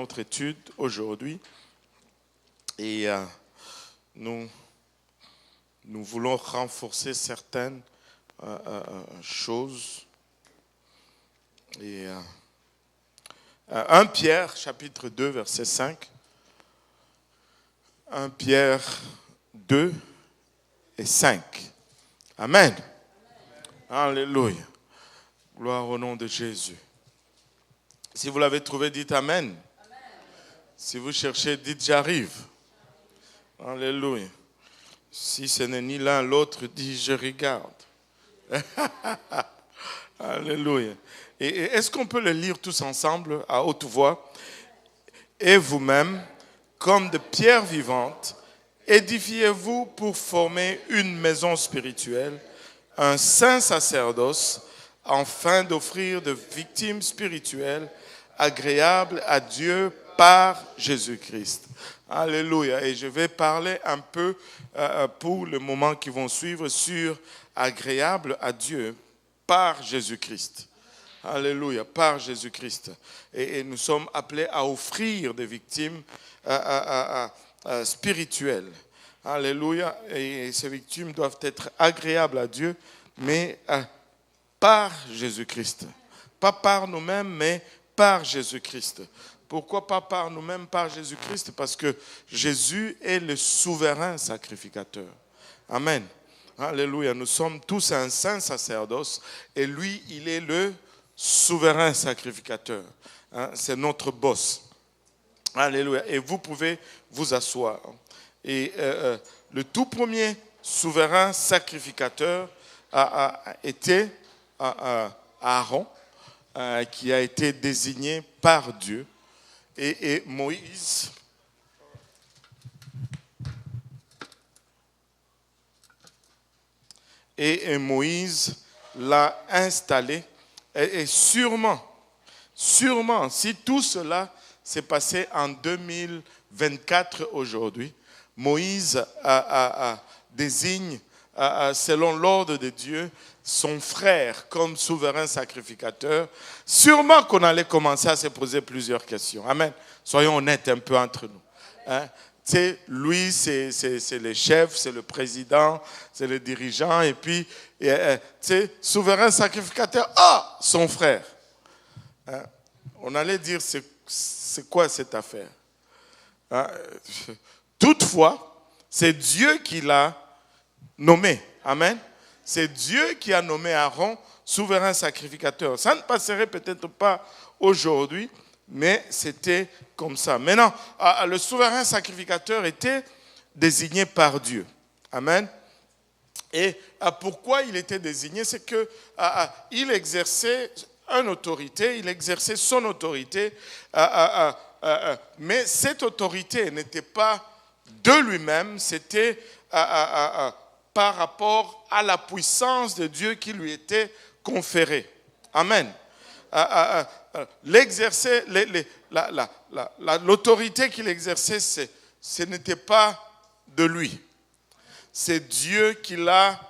notre étude aujourd'hui. Et nous voulons renforcer certaines choses. Et 1 Pierre, chapitre 2, verset 5. 1 Pierre 2 et 5. Amen. Alléluia. Gloire au nom de Jésus. Si vous l'avez trouvé, dites Amen. Amen. Si vous cherchez, dites j'arrive. Alléluia. Si ce n'est ni l'un l'autre, dites je regarde. Alléluia. Et est-ce qu'on peut le lire tous ensemble à haute voix? Et vous-même, comme de pierres vivantes, édifiez-vous pour former une maison spirituelle, un saint sacerdoce, afin d'offrir de victimes spirituelles agréables à Dieu par Jésus-Christ. Alléluia. Et je vais parler un peu pour le moment qui vont suivre sur agréable à Dieu par Jésus-Christ. Alléluia, par Jésus-Christ. Et nous sommes appelés à offrir des victimes spirituelles. Alléluia. Et ces victimes doivent être agréables à Dieu, mais par Jésus-Christ. Pas par nous-mêmes, mais par Jésus-Christ. Pourquoi pas par nous-mêmes, par Jésus-Christ? Parce que Jésus est le souverain sacrificateur. Amen. Alléluia. Nous sommes tous un saint sacerdoce et lui, il est le souverain sacrificateur. C'est notre boss. Alléluia. Et vous pouvez vous asseoir. Et le tout premier souverain sacrificateur a été Aaron, qui a été désigné par Dieu. Et Moïse, l'a installé. Et sûrement, si tout cela s'est passé en 2024 aujourd'hui, Moïse désigne, selon l'ordre de Dieu, son frère comme souverain sacrificateur. Sûrement qu'on allait commencer à se poser plusieurs questions. Amen. Soyons honnêtes un peu entre nous. Lui, c'est le chef, c'est le président, c'est le dirigeant, et puis, souverain sacrificateur, son frère. On allait dire, c'est quoi cette affaire? Toutefois, c'est Dieu qui l'a nommé. Amen. C'est Dieu qui a nommé Aaron souverain sacrificateur. Ça ne passerait peut-être pas aujourd'hui, mais c'était comme ça. Maintenant, le souverain sacrificateur était désigné par Dieu. Amen. Et pourquoi il était désigné? C'est qu'il exerçait une autorité, il exerçait son autorité, mais cette autorité n'était pas de lui-même, c'était par rapport à la puissance de Dieu qui lui était conférée. Amen. L'autorité qu'il exerçait, ce n'était pas de lui. C'est Dieu qui l'a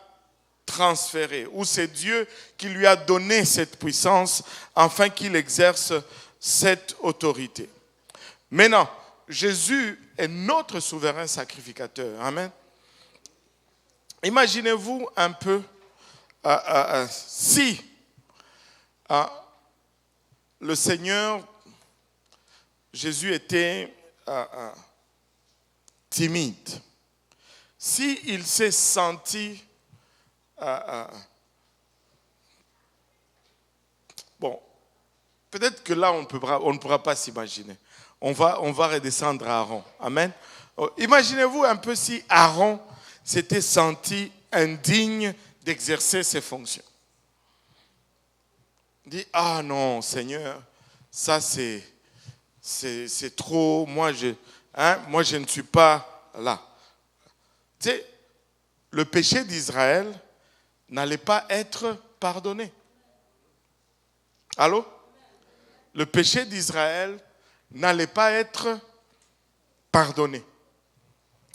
transféré, ou c'est Dieu qui lui a donné cette puissance afin qu'il exerce cette autorité. Maintenant, Jésus est notre souverain sacrificateur. Amen. Imaginez-vous un peu si le Seigneur, Jésus était timide, si il s'est senti peut-être que là on ne pourra pas s'imaginer. On va redescendre à Aaron. Amen. Imaginez-vous un peu si Aaron s'était senti indigne d'exercer ses fonctions. Il dit, non, Seigneur, ça c'est trop, moi je ne suis pas là. Tu sais, le péché d'Israël n'allait pas être pardonné. Allô? Le péché d'Israël n'allait pas être pardonné.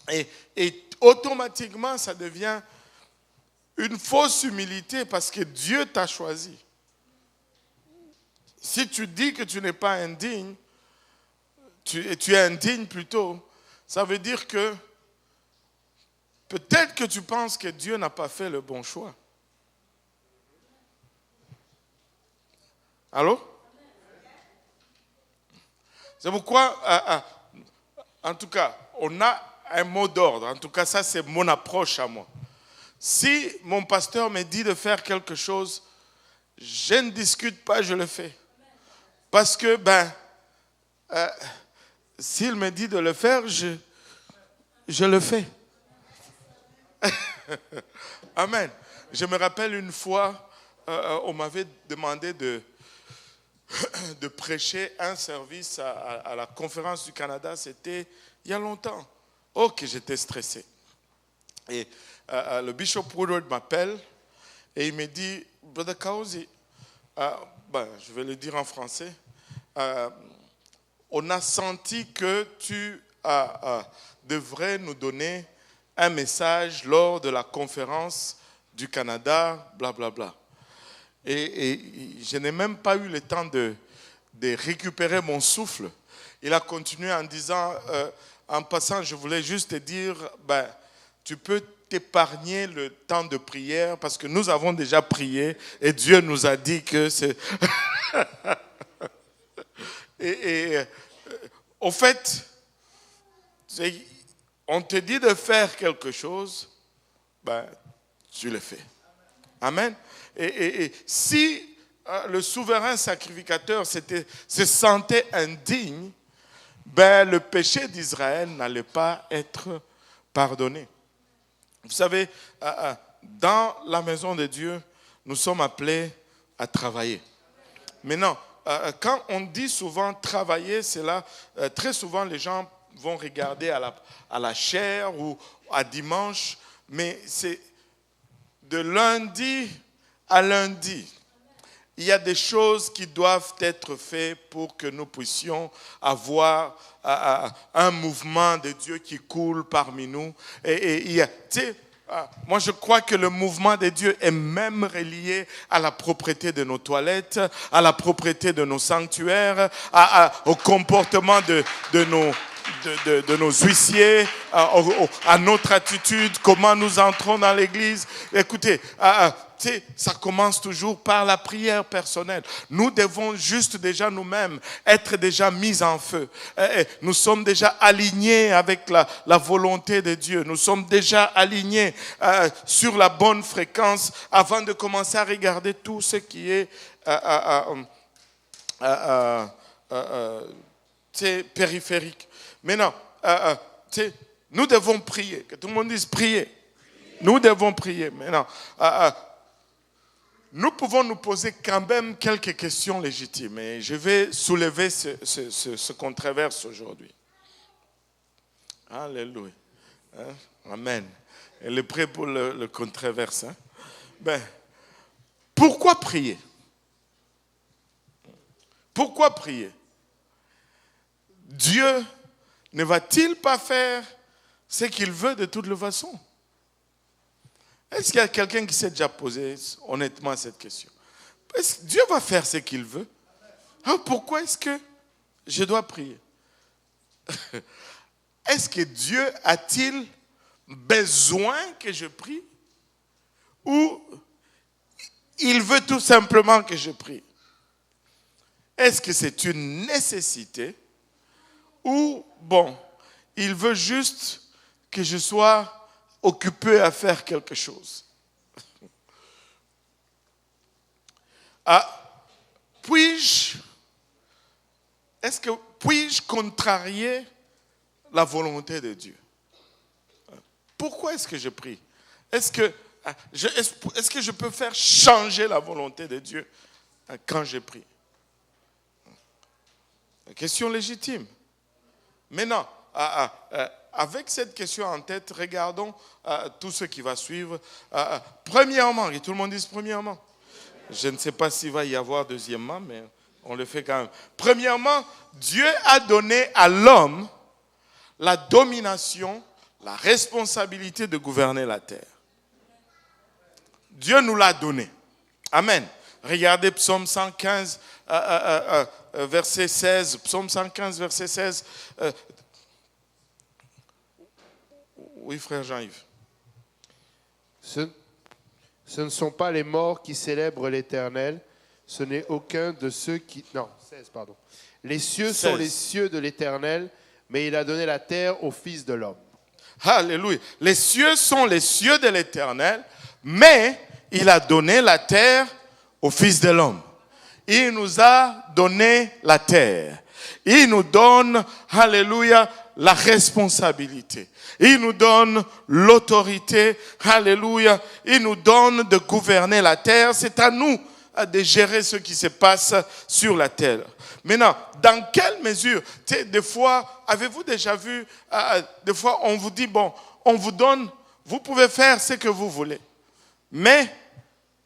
Et automatiquement, ça devient une fausse humilité parce que Dieu t'a choisi. Si tu dis que tu n'es pas indigne, tu es indigne plutôt, ça veut dire que peut-être que tu penses que Dieu n'a pas fait le bon choix. Allô? C'est pourquoi, en tout cas, on a un mot d'ordre. En tout cas, ça, c'est mon approche à moi. Si mon pasteur me dit de faire quelque chose, je ne discute pas, je le fais. Parce que, s'il me dit de le faire, je le fais. Amen. Je me rappelle une fois, on m'avait demandé de prêcher un service à la conférence du Canada. C'était il y a longtemps. Oh, que j'étais stressé. Et le bishop Woodward m'appelle et il me dit, Brother Kausi, je vais le dire en français, on a senti que tu devrais nous donner un message lors de la conférence du Canada, blablabla. Bla, bla. Et je n'ai même pas eu le temps de récupérer mon souffle. Il a continué en disant, en passant, je voulais juste te dire, tu peux t'épargner le temps de prière parce que nous avons déjà prié et Dieu nous a dit que c'est... Au fait, on te dit de faire quelque chose, tu le fais. Amen. Et si le souverain sacrificateur se sentait indigne, le péché d'Israël n'allait pas être pardonné. Vous savez, dans la maison de Dieu, nous sommes appelés à travailler. Maintenant, quand on dit souvent travailler, c'est là, très souvent les gens vont regarder à la chair ou à dimanche, mais c'est de lundi à lundi. Il y a des choses qui doivent être faites pour que nous puissions avoir un mouvement de Dieu qui coule parmi nous. Moi, je crois que le mouvement de Dieu est même relié à la propreté de nos toilettes, à la propreté de nos sanctuaires, au comportement de nos huissiers, à notre attitude, comment nous entrons dans l'église. Écoutez, ça commence toujours par la prière personnelle. Nous devons juste déjà nous-mêmes être déjà mis en feu. Nous sommes déjà alignés avec la volonté de Dieu. Nous sommes déjà alignés sur la bonne fréquence avant de commencer à regarder tout ce qui est périphérique. Maintenant, nous devons prier. Que tout le monde dise prier. Nous devons prier. Maintenant, nous pouvons nous poser quand même quelques questions légitimes. Et je vais soulever ce controverse aujourd'hui. Alléluia. Amen. Elle est prête pour le controverse. Pourquoi prier? Pourquoi prier? Dieu ne va-t-il pas faire ce qu'il veut de toute façon? Est-ce qu'il y a quelqu'un qui s'est déjà posé honnêtement cette question? Est-ce que Dieu va faire ce qu'il veut? Pourquoi est-ce que je dois prier? Est-ce que Dieu a-t-il besoin que je prie? Ou il veut tout simplement que je prie? Est-ce que c'est une nécessité? Ou, il veut juste que je sois occupé à faire quelque chose. Puis-je contrarier la volonté de Dieu? Pourquoi est-ce que je prie? Est-ce que je peux faire changer la volonté de Dieu quand je prie? Question légitime. Maintenant, avec cette question en tête, regardons tout ce qui va suivre. Premièrement, et tout le monde dit premièrement. Je ne sais pas s'il va y avoir deuxièmement, mais on le fait quand même. Premièrement, Dieu a donné à l'homme la domination, la responsabilité de gouverner la terre. Dieu nous l'a donné. Amen. Regardez Psaume 115, verset 16. Psaume 115, verset 16. Oui, frère Jean-Yves. Ce ne sont pas les morts qui célèbrent l'Éternel, ce n'est aucun de ceux qui... Non, 16, pardon. Les cieux 16. sont les cieux de l'Éternel, mais il a donné la terre au Fils de l'homme. Alléluia. Les cieux sont les cieux de l'Éternel, mais il a donné la terre au Fils de l'homme. Il nous a donné la terre. Il nous donne, alléluia, la responsabilité. Il nous donne l'autorité, alléluia. Il nous donne de gouverner la terre. C'est à nous de gérer ce qui se passe sur la terre. Maintenant, dans quelle mesure, tu sais, des fois, avez-vous déjà vu, des fois on vous dit, bon, on vous donne, vous pouvez faire ce que vous voulez. Mais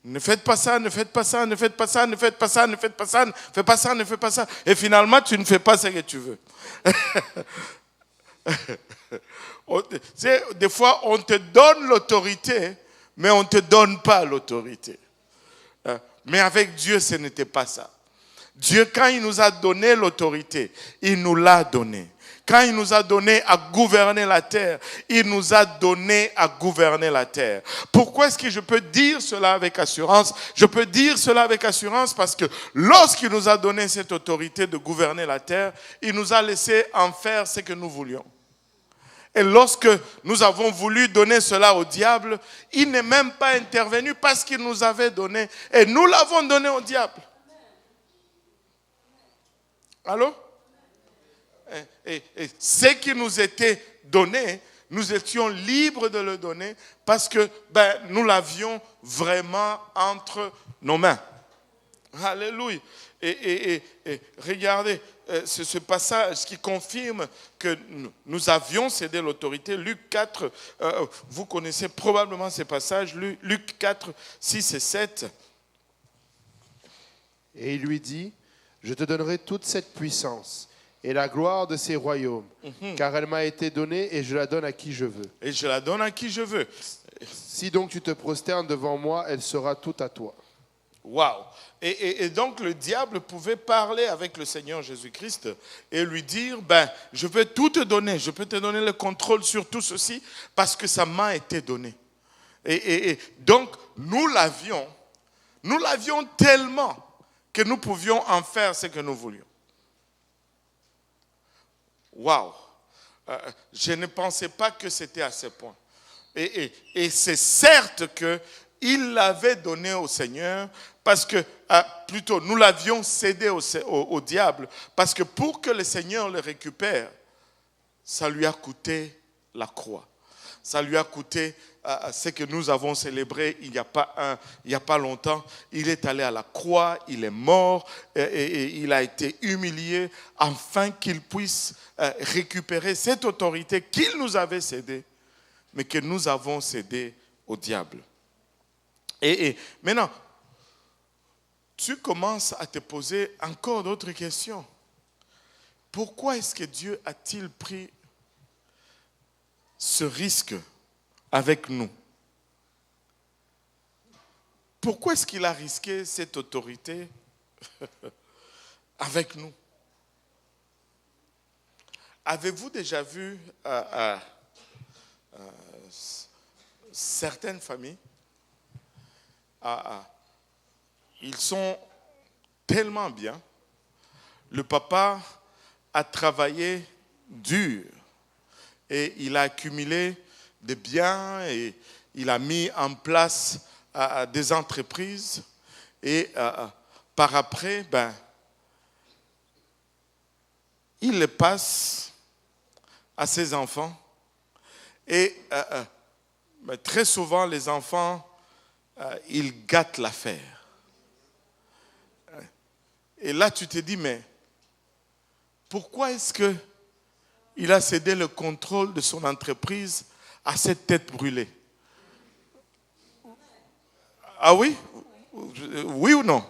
ne faites pas ça, ne faites pas ça, ne faites pas ça, ne faites pas ça, ne faites pas ça, ne faites pas ça, ne faites pas ça. Et finalement, tu ne fais pas ce que tu veux. Des fois, on te donne l'autorité, mais on ne te donne pas l'autorité. Mais avec Dieu, ce n'était pas ça. Dieu, quand il nous a donné l'autorité, il nous l'a donné. Quand il nous a donné à gouverner la terre, il nous a donné à gouverner la terre. Pourquoi est-ce que je peux dire cela avec assurance? Je peux dire cela avec assurance parce que lorsqu'il nous a donné cette autorité de gouverner la terre, il nous a laissé en faire ce que nous voulions. Et lorsque nous avons voulu donner cela au diable, il n'est même pas intervenu parce qu'il nous avait donné. Et nous l'avons donné au diable. Allô? Et ce qui nous était donné, nous étions libres de le donner parce que nous l'avions vraiment entre nos mains. Alléluia. Et regardez, ce passage qui confirme que nous avions cédé l'autorité. Luc 4, vous connaissez probablement ces passages. Luc 4, 6 et 7. Et il lui dit, je te donnerai toute cette puissance et la gloire de ces royaumes, car elle m'a été donnée et je la donne à qui je veux. Et je la donne à qui je veux. Si donc tu te prosternes devant moi, elle sera toute à toi. Waouh! Et donc le diable pouvait parler avec le Seigneur Jésus-Christ et lui dire, je vais tout te donner, je peux te donner le contrôle sur tout ceci parce que ça m'a été donné. Et donc nous l'avions tellement que nous pouvions en faire ce que nous voulions. Waouh! Je ne pensais pas que c'était à ce point. Et c'est certes qu'il l'avait donné au Seigneur, parce que, plutôt, nous l'avions cédé au diable, parce que pour que le Seigneur le récupère, ça lui a coûté la croix. Ça lui a coûté ce que nous avons célébré il n'y a pas longtemps. Il est allé à la croix, il est mort, et il a été humilié, afin qu'il puisse récupérer cette autorité qu'il nous avait cédée, mais que nous avons cédée au diable. Et maintenant, tu commences à te poser encore d'autres questions. Pourquoi est-ce que Dieu a-t-il pris ce risque avec nous? Pourquoi est-ce qu'il a risqué cette autorité avec nous? Avez-vous déjà vu certaines familles? Ils sont tellement bien. Le papa a travaillé dur et il a accumulé des biens et il a mis en place des entreprises et par après, il les passe à ses enfants et très souvent les enfants ils gâtent l'affaire. Et là, tu te dis, mais pourquoi est-ce qu'il a cédé le contrôle de son entreprise à cette tête brûlée? Ah oui? Oui ou non?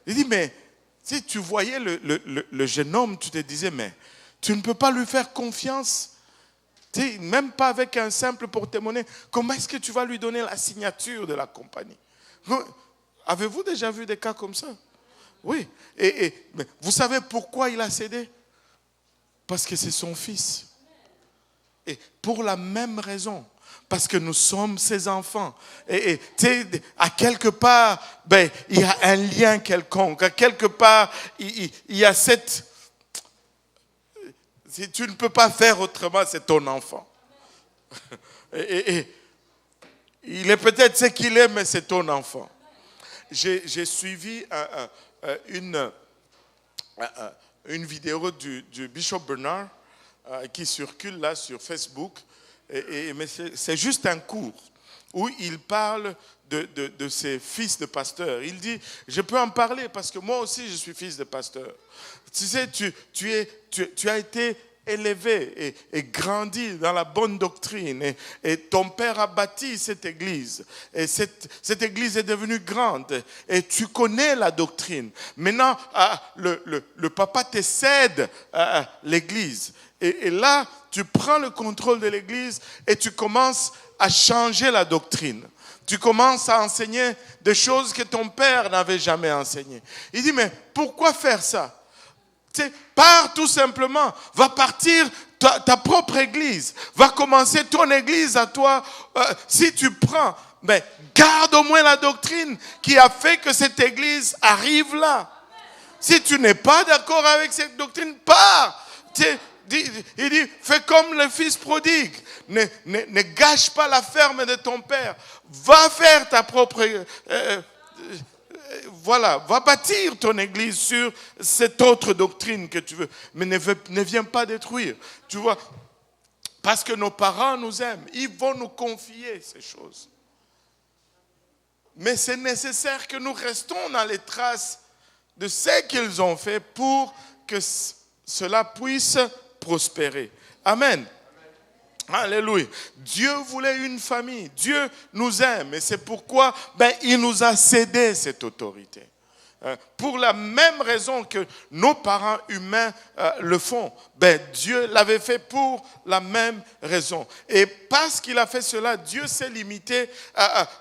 Il dit, mais si tu voyais le jeune homme, tu te disais, mais tu ne peux pas lui faire confiance. Même pas avec un simple porte-monnaie. Comment est-ce que tu vas lui donner la signature de la compagnie? Avez-vous déjà vu des cas comme ça? Oui. Mais vous savez pourquoi il a cédé? Parce que c'est son fils. Et pour la même raison. Parce que nous sommes ses enfants. Et tu sais, à quelque part, il y a un lien quelconque. À quelque part, il y a cette... Si tu ne peux pas faire autrement, c'est ton enfant. Et il est peut-être ce qu'il est, mais c'est ton enfant. J'ai suivi une vidéo du Bishop Bernard qui circule là sur Facebook. Mais c'est juste un cours où il parle de ses fils de pasteurs. Il dit, je peux en parler parce que moi aussi je suis fils de pasteur. Tu sais, tu as été élevé et grandi dans la bonne doctrine et ton père a bâti cette église et cette église est devenue grande et tu connais la doctrine. Maintenant, le papa te cède l'église et là, tu prends le contrôle de l'église et tu commences à changer la doctrine. Tu commences à enseigner des choses que ton père n'avait jamais enseignées. Il dit, mais pourquoi faire ça? Pars tout simplement, va partir ta propre église, va commencer ton église à toi. Si tu prends, garde au moins la doctrine qui a fait que cette église arrive là. Si tu n'es pas d'accord avec cette doctrine, pars. Il dit, fais comme le fils prodigue. Ne gâche pas la ferme de ton père. Va faire ta propre... Voilà, va bâtir ton église sur cette autre doctrine que tu veux. Mais ne viens pas détruire. Tu vois, parce que nos parents nous aiment. Ils vont nous confier ces choses. Mais c'est nécessaire que nous restons dans les traces de ce qu'ils ont fait pour que cela puisse prospérer. Amen. Alléluia. Dieu voulait une famille. Dieu nous aime. Et c'est pourquoi il nous a cédé cette autorité. Pour la même raison que nos parents humains le font. Dieu l'avait fait pour la même raison. Et parce qu'il a fait cela, Dieu s'est limité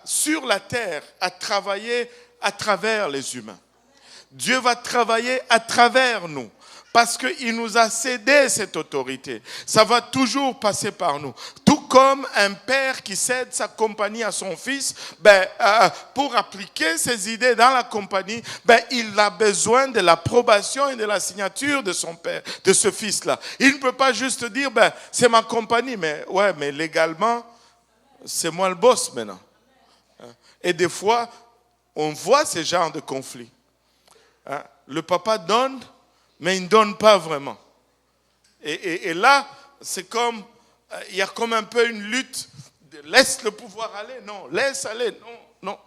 sur la terre à travailler à travers les humains. Dieu va travailler à travers nous. Parce qu'il nous a cédé cette autorité. Ça va toujours passer par nous. Tout comme un père qui cède sa compagnie à son fils, pour appliquer ses idées dans la compagnie, il a besoin de l'approbation et de la signature de son père, de ce fils-là. Il ne peut pas juste dire, c'est ma compagnie, mais légalement, c'est moi le boss maintenant. Et des fois, on voit ce genre de conflit. Le papa donne, mais il ne donne pas vraiment. Et là, c'est comme, il y a comme un peu une lutte. Laisse le pouvoir aller, non. Laisse aller, non.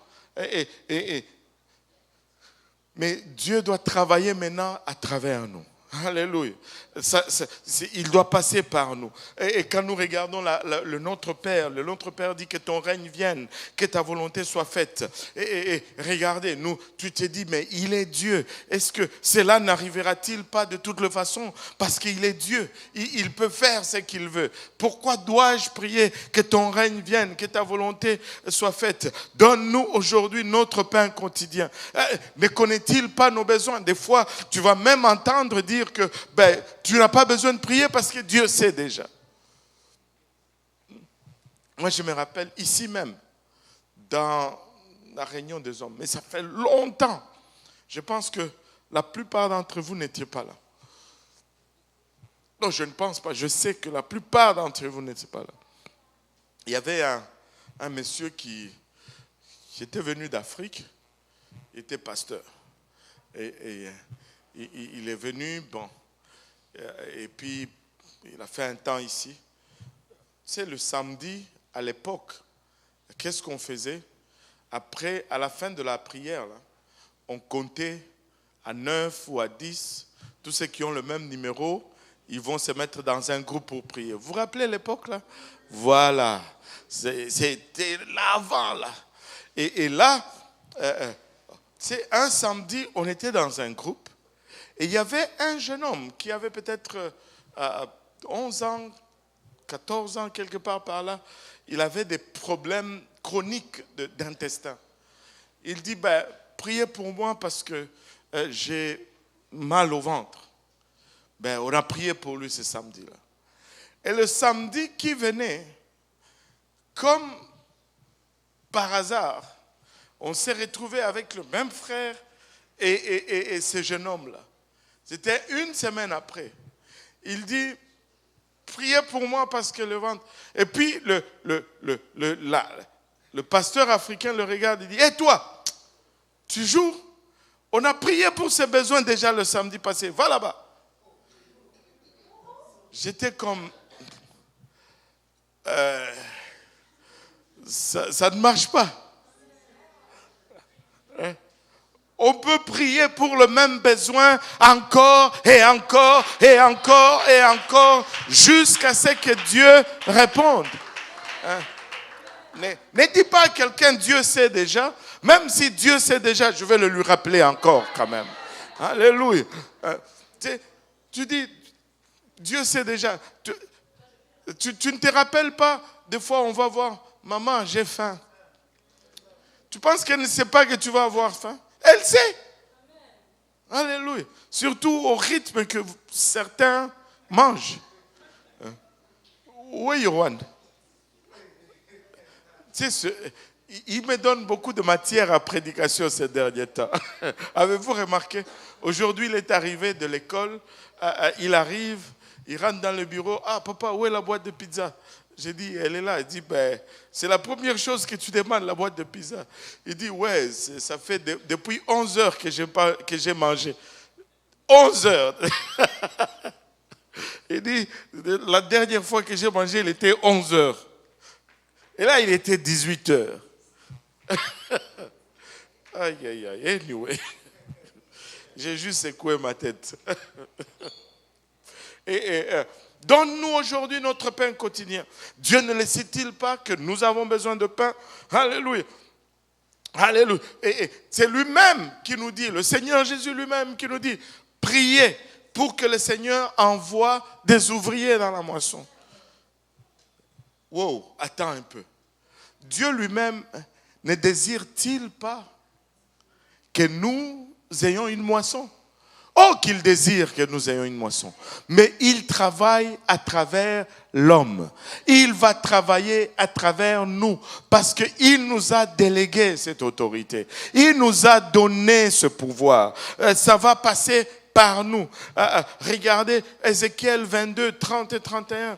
Mais Dieu doit travailler maintenant à travers nous. Alléluia. Il doit passer par nous. Et quand nous regardons le Notre Père dit que ton règne vienne, que ta volonté soit faite. Et regardez, tu te dis, mais il est Dieu. Est-ce que cela n'arrivera-t-il pas de toute façon? Parce qu'il est Dieu. Il peut faire ce qu'il veut. Pourquoi dois-je prier que ton règne vienne, que ta volonté soit faite? Donne-nous aujourd'hui notre pain quotidien. Ne connaît-il pas nos besoins? Des fois, tu vas même entendre dire que tu n'as pas besoin de prier parce que Dieu sait déjà. Moi, je me rappelle ici même, dans la réunion des hommes, mais ça fait longtemps. Je pense que la plupart d'entre vous n'étiez pas là. Non, je ne pense pas. Je sais que la plupart d'entre vous n'étiez pas là. Il y avait un monsieur qui était venu d'Afrique, il était pasteur. Et il est venu, et puis il a fait un temps ici. Tu sais, le samedi, à l'époque, qu'est-ce qu'on faisait? Après, à la fin de la prière, là, on comptait à 9 ou à 10. Tous ceux qui ont le même numéro, ils vont se mettre dans un groupe pour prier. Vous vous rappelez l'époque, là? Voilà. C'était l'avant, là. Et là, c'est un samedi, on était dans un groupe. Et il y avait un jeune homme qui avait peut-être 11 ans, 14 ans, quelque part par là. Il avait des problèmes chroniques d'intestin. Il dit, priez pour moi parce que j'ai mal au ventre. Ben, on a prié pour lui ce samedi-là. Et le samedi qui venait, comme par hasard, on s'est retrouvé avec le même frère et ce jeune homme-là. C'était une semaine après. Il dit, priez pour moi parce que le ventre... Et puis le pasteur africain le regarde et dit, hé toi, tu joues? On a prié pour ses besoins déjà le samedi passé. Va là-bas. J'étais comme... ça ne marche pas. On peut prier pour le même besoin encore et encore et encore et encore jusqu'à ce que Dieu réponde. Ne dis pas à quelqu'un Dieu sait déjà. Même si Dieu sait déjà, je vais le lui rappeler encore quand même. Alléluia. Tu dis Dieu sait déjà. Tu ne te rappelles pas, des fois on va voir, maman, j'ai faim. Tu penses qu'elle ne sait pas que tu vas avoir faim? Elle sait. Alléluia. Surtout au rythme que certains mangent. Oui, Yohan. Il me donne beaucoup de matière à prédication ces derniers temps. Avez-vous remarqué? Aujourd'hui, il est arrivé de l'école, il arrive, il rentre dans le bureau. Ah, papa, où est la boîte de pizza? J'ai dit, elle est là. Il dit, ben, c'est la première chose que tu demandes, la boîte de pizza. Il dit, ouais, ça fait depuis 11 heures que j'ai mangé. 11 heures. Il dit, la dernière fois que j'ai mangé, il était 11 heures. Et là, il était 18 heures. Aïe, aïe, aïe. Anyway. J'ai juste secoué ma tête. Donne-nous aujourd'hui notre pain quotidien. Dieu ne le sait-il pas que nous avons besoin de pain? Alléluia. Alléluia. Et c'est lui-même qui nous dit, le Seigneur Jésus lui-même qui nous dit, priez pour que le Seigneur envoie des ouvriers dans la moisson. Wow, attends un peu. Dieu lui-même ne désire-t-il pas que nous ayons une moisson? Oh, qu'il désire que nous ayons une moisson. Mais il travaille à travers l'homme. Il va travailler à travers nous parce qu'il nous a délégué cette autorité. Il nous a donné ce pouvoir. Ça va passer par nous. Regardez Ézéchiel 22, 30 et 31.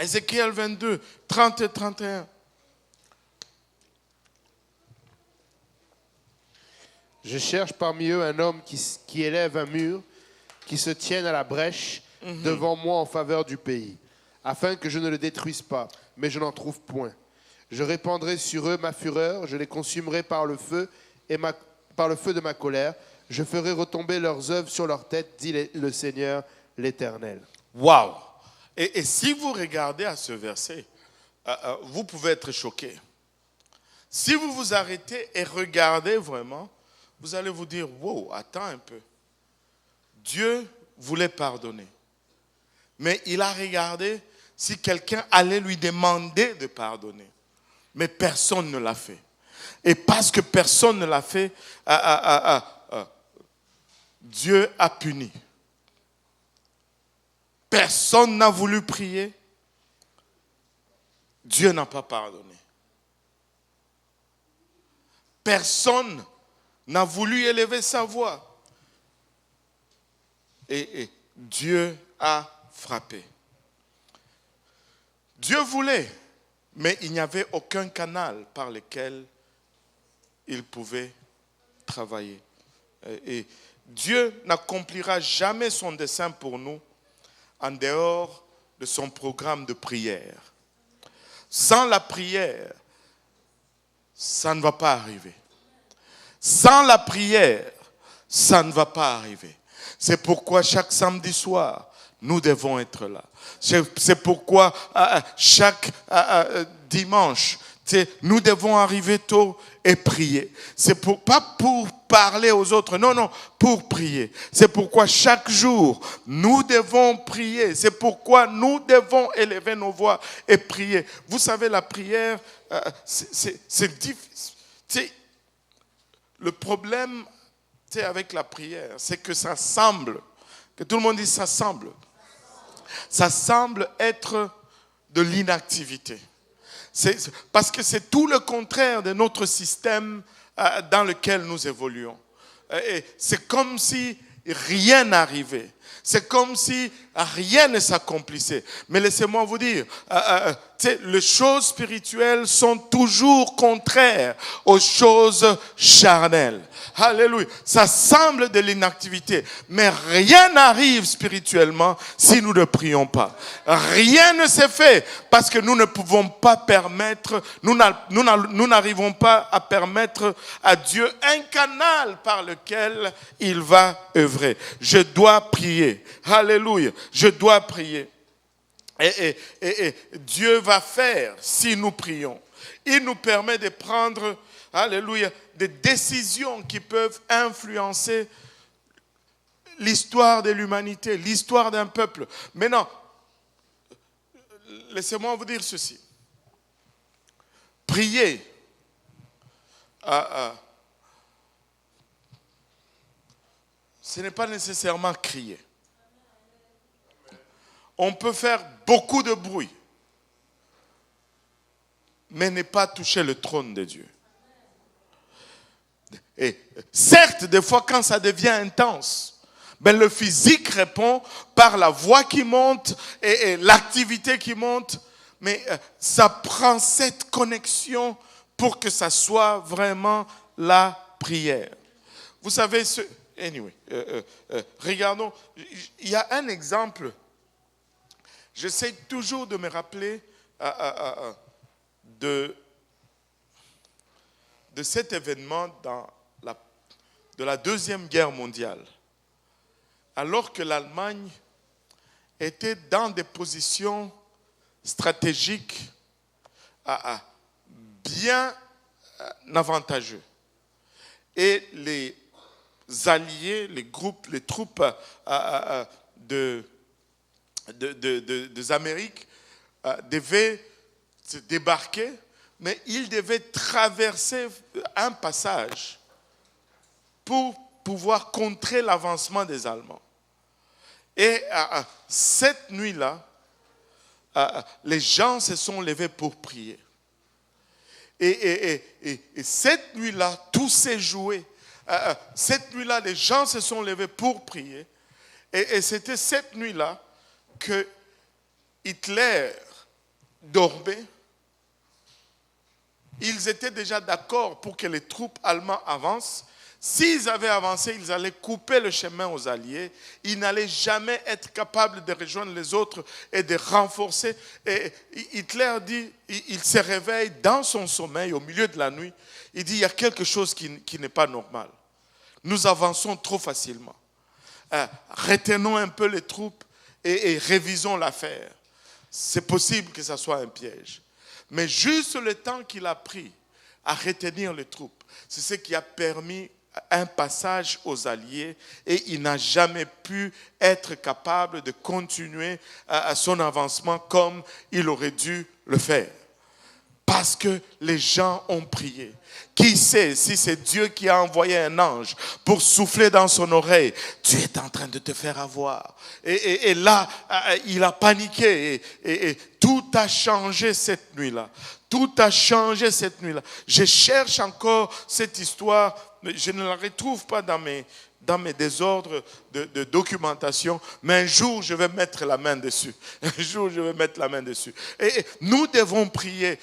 Ézéchiel 22, 30 et 31. Je cherche parmi eux un homme qui élève un mur, qui se tienne à la brèche devant moi en faveur du pays, afin que je ne le détruise pas, mais je n'en trouve point. Je répandrai sur eux ma fureur, je les consumerai par le feu par le feu de ma colère. Je ferai retomber leurs œuvres sur leurs têtes, dit le Seigneur l'Éternel. Waouh! Et si vous regardez à ce verset, vous pouvez être choqué. Si vous vous arrêtez et regardez vraiment, vous allez vous dire, wow, attends un peu. Dieu voulait pardonner. Mais il a regardé si quelqu'un allait lui demander de pardonner. Mais personne ne l'a fait. Et parce que personne ne l'a fait, Dieu a puni. Personne n'a voulu prier. Dieu n'a pas pardonné. Personne n'a voulu élever sa voix. Et Dieu a frappé. Dieu voulait, mais il n'y avait aucun canal par lequel il pouvait travailler. Et Dieu n'accomplira jamais son dessein pour nous en dehors de son programme de prière. Sans la prière, ça ne va pas arriver. Sans la prière, ça ne va pas arriver. C'est pourquoi chaque samedi soir, nous devons être là. C'est pourquoi chaque dimanche, nous devons arriver tôt et prier. C'est pas pour parler aux autres, non, pour prier. C'est pourquoi chaque jour, nous devons prier. C'est pourquoi nous devons élever nos voix et prier. Vous savez, la prière, c'est difficile. le problème, tu sais, avec la prière, c'est que ça semble, que tout le monde dit ça semble être de l'inactivité. Parce que c'est tout le contraire de notre système dans lequel nous évoluons. Et c'est comme si rien n'arrivait. C'est comme si rien ne s'accomplissait. Mais laissez-moi vous dire, les choses spirituelles sont toujours contraires aux choses charnelles. Alléluia. Ça semble de l'inactivité, mais rien n'arrive spirituellement si nous ne prions pas. Rien ne s'est fait parce que nous ne pouvons pas permettre, nous n'arrivons pas à permettre à Dieu un canal par lequel il va œuvrer. Je dois prier. Alléluia. Je dois prier. Et Dieu va faire si nous prions. Il nous permet de prendre, alléluia, des décisions qui peuvent influencer l'histoire de l'humanité, l'histoire d'un peuple. Maintenant, laissez-moi vous dire ceci. Prier ce n'est pas nécessairement crier. On peut faire beaucoup de bruit, mais ne pas toucher le trône de Dieu. Et certes, des fois, quand ça devient intense, le physique répond par la voix qui monte et l'activité qui monte, mais ça prend cette connexion pour que ça soit vraiment la prière. Vous savez, regardons, il y a un exemple. J'essaie toujours de me rappeler de cet événement de la Deuxième Guerre mondiale. Alors que l'Allemagne était dans des positions stratégiques bien avantageuses. Et les alliés, les troupes des Amériques devaient se débarquer, mais ils devaient traverser un passage pour pouvoir contrer l'avancement des Allemands. Et cette nuit-là, les gens se sont levés pour prier. Et cette nuit-là, tout s'est joué. Cette nuit-là, les gens se sont levés pour prier. Et c'était cette nuit-là que Hitler dormait. Ils étaient déjà d'accord pour que les troupes allemandes avancent. S'ils avaient avancé, ils allaient couper le chemin aux Alliés. Ils n'allaient jamais être capables de rejoindre les autres et de renforcer. Et Hitler dit, il se réveille dans son sommeil au milieu de la nuit. Il dit, il y a quelque chose qui n'est pas normal. Nous avançons trop facilement. Retenons un peu les troupes et révisons l'affaire. C'est possible que ça soit un piège. Mais juste le temps qu'il a pris à retenir les troupes, c'est ce qui a permis un passage aux Alliés et il n'a jamais pu être capable de continuer à son avancement comme il aurait dû le faire. Parce que les gens ont prié. Qui sait si c'est Dieu qui a envoyé un ange pour souffler dans son oreille. Tu es en train de te faire avoir. Et là, il a paniqué. Et tout a changé cette nuit-là. Tout a changé cette nuit-là. Je cherche encore cette histoire. Mais je ne la retrouve pas dans mes désordres de documentation, mais un jour je vais mettre la main dessus. Un jour je vais mettre la main dessus. Et nous devons prier,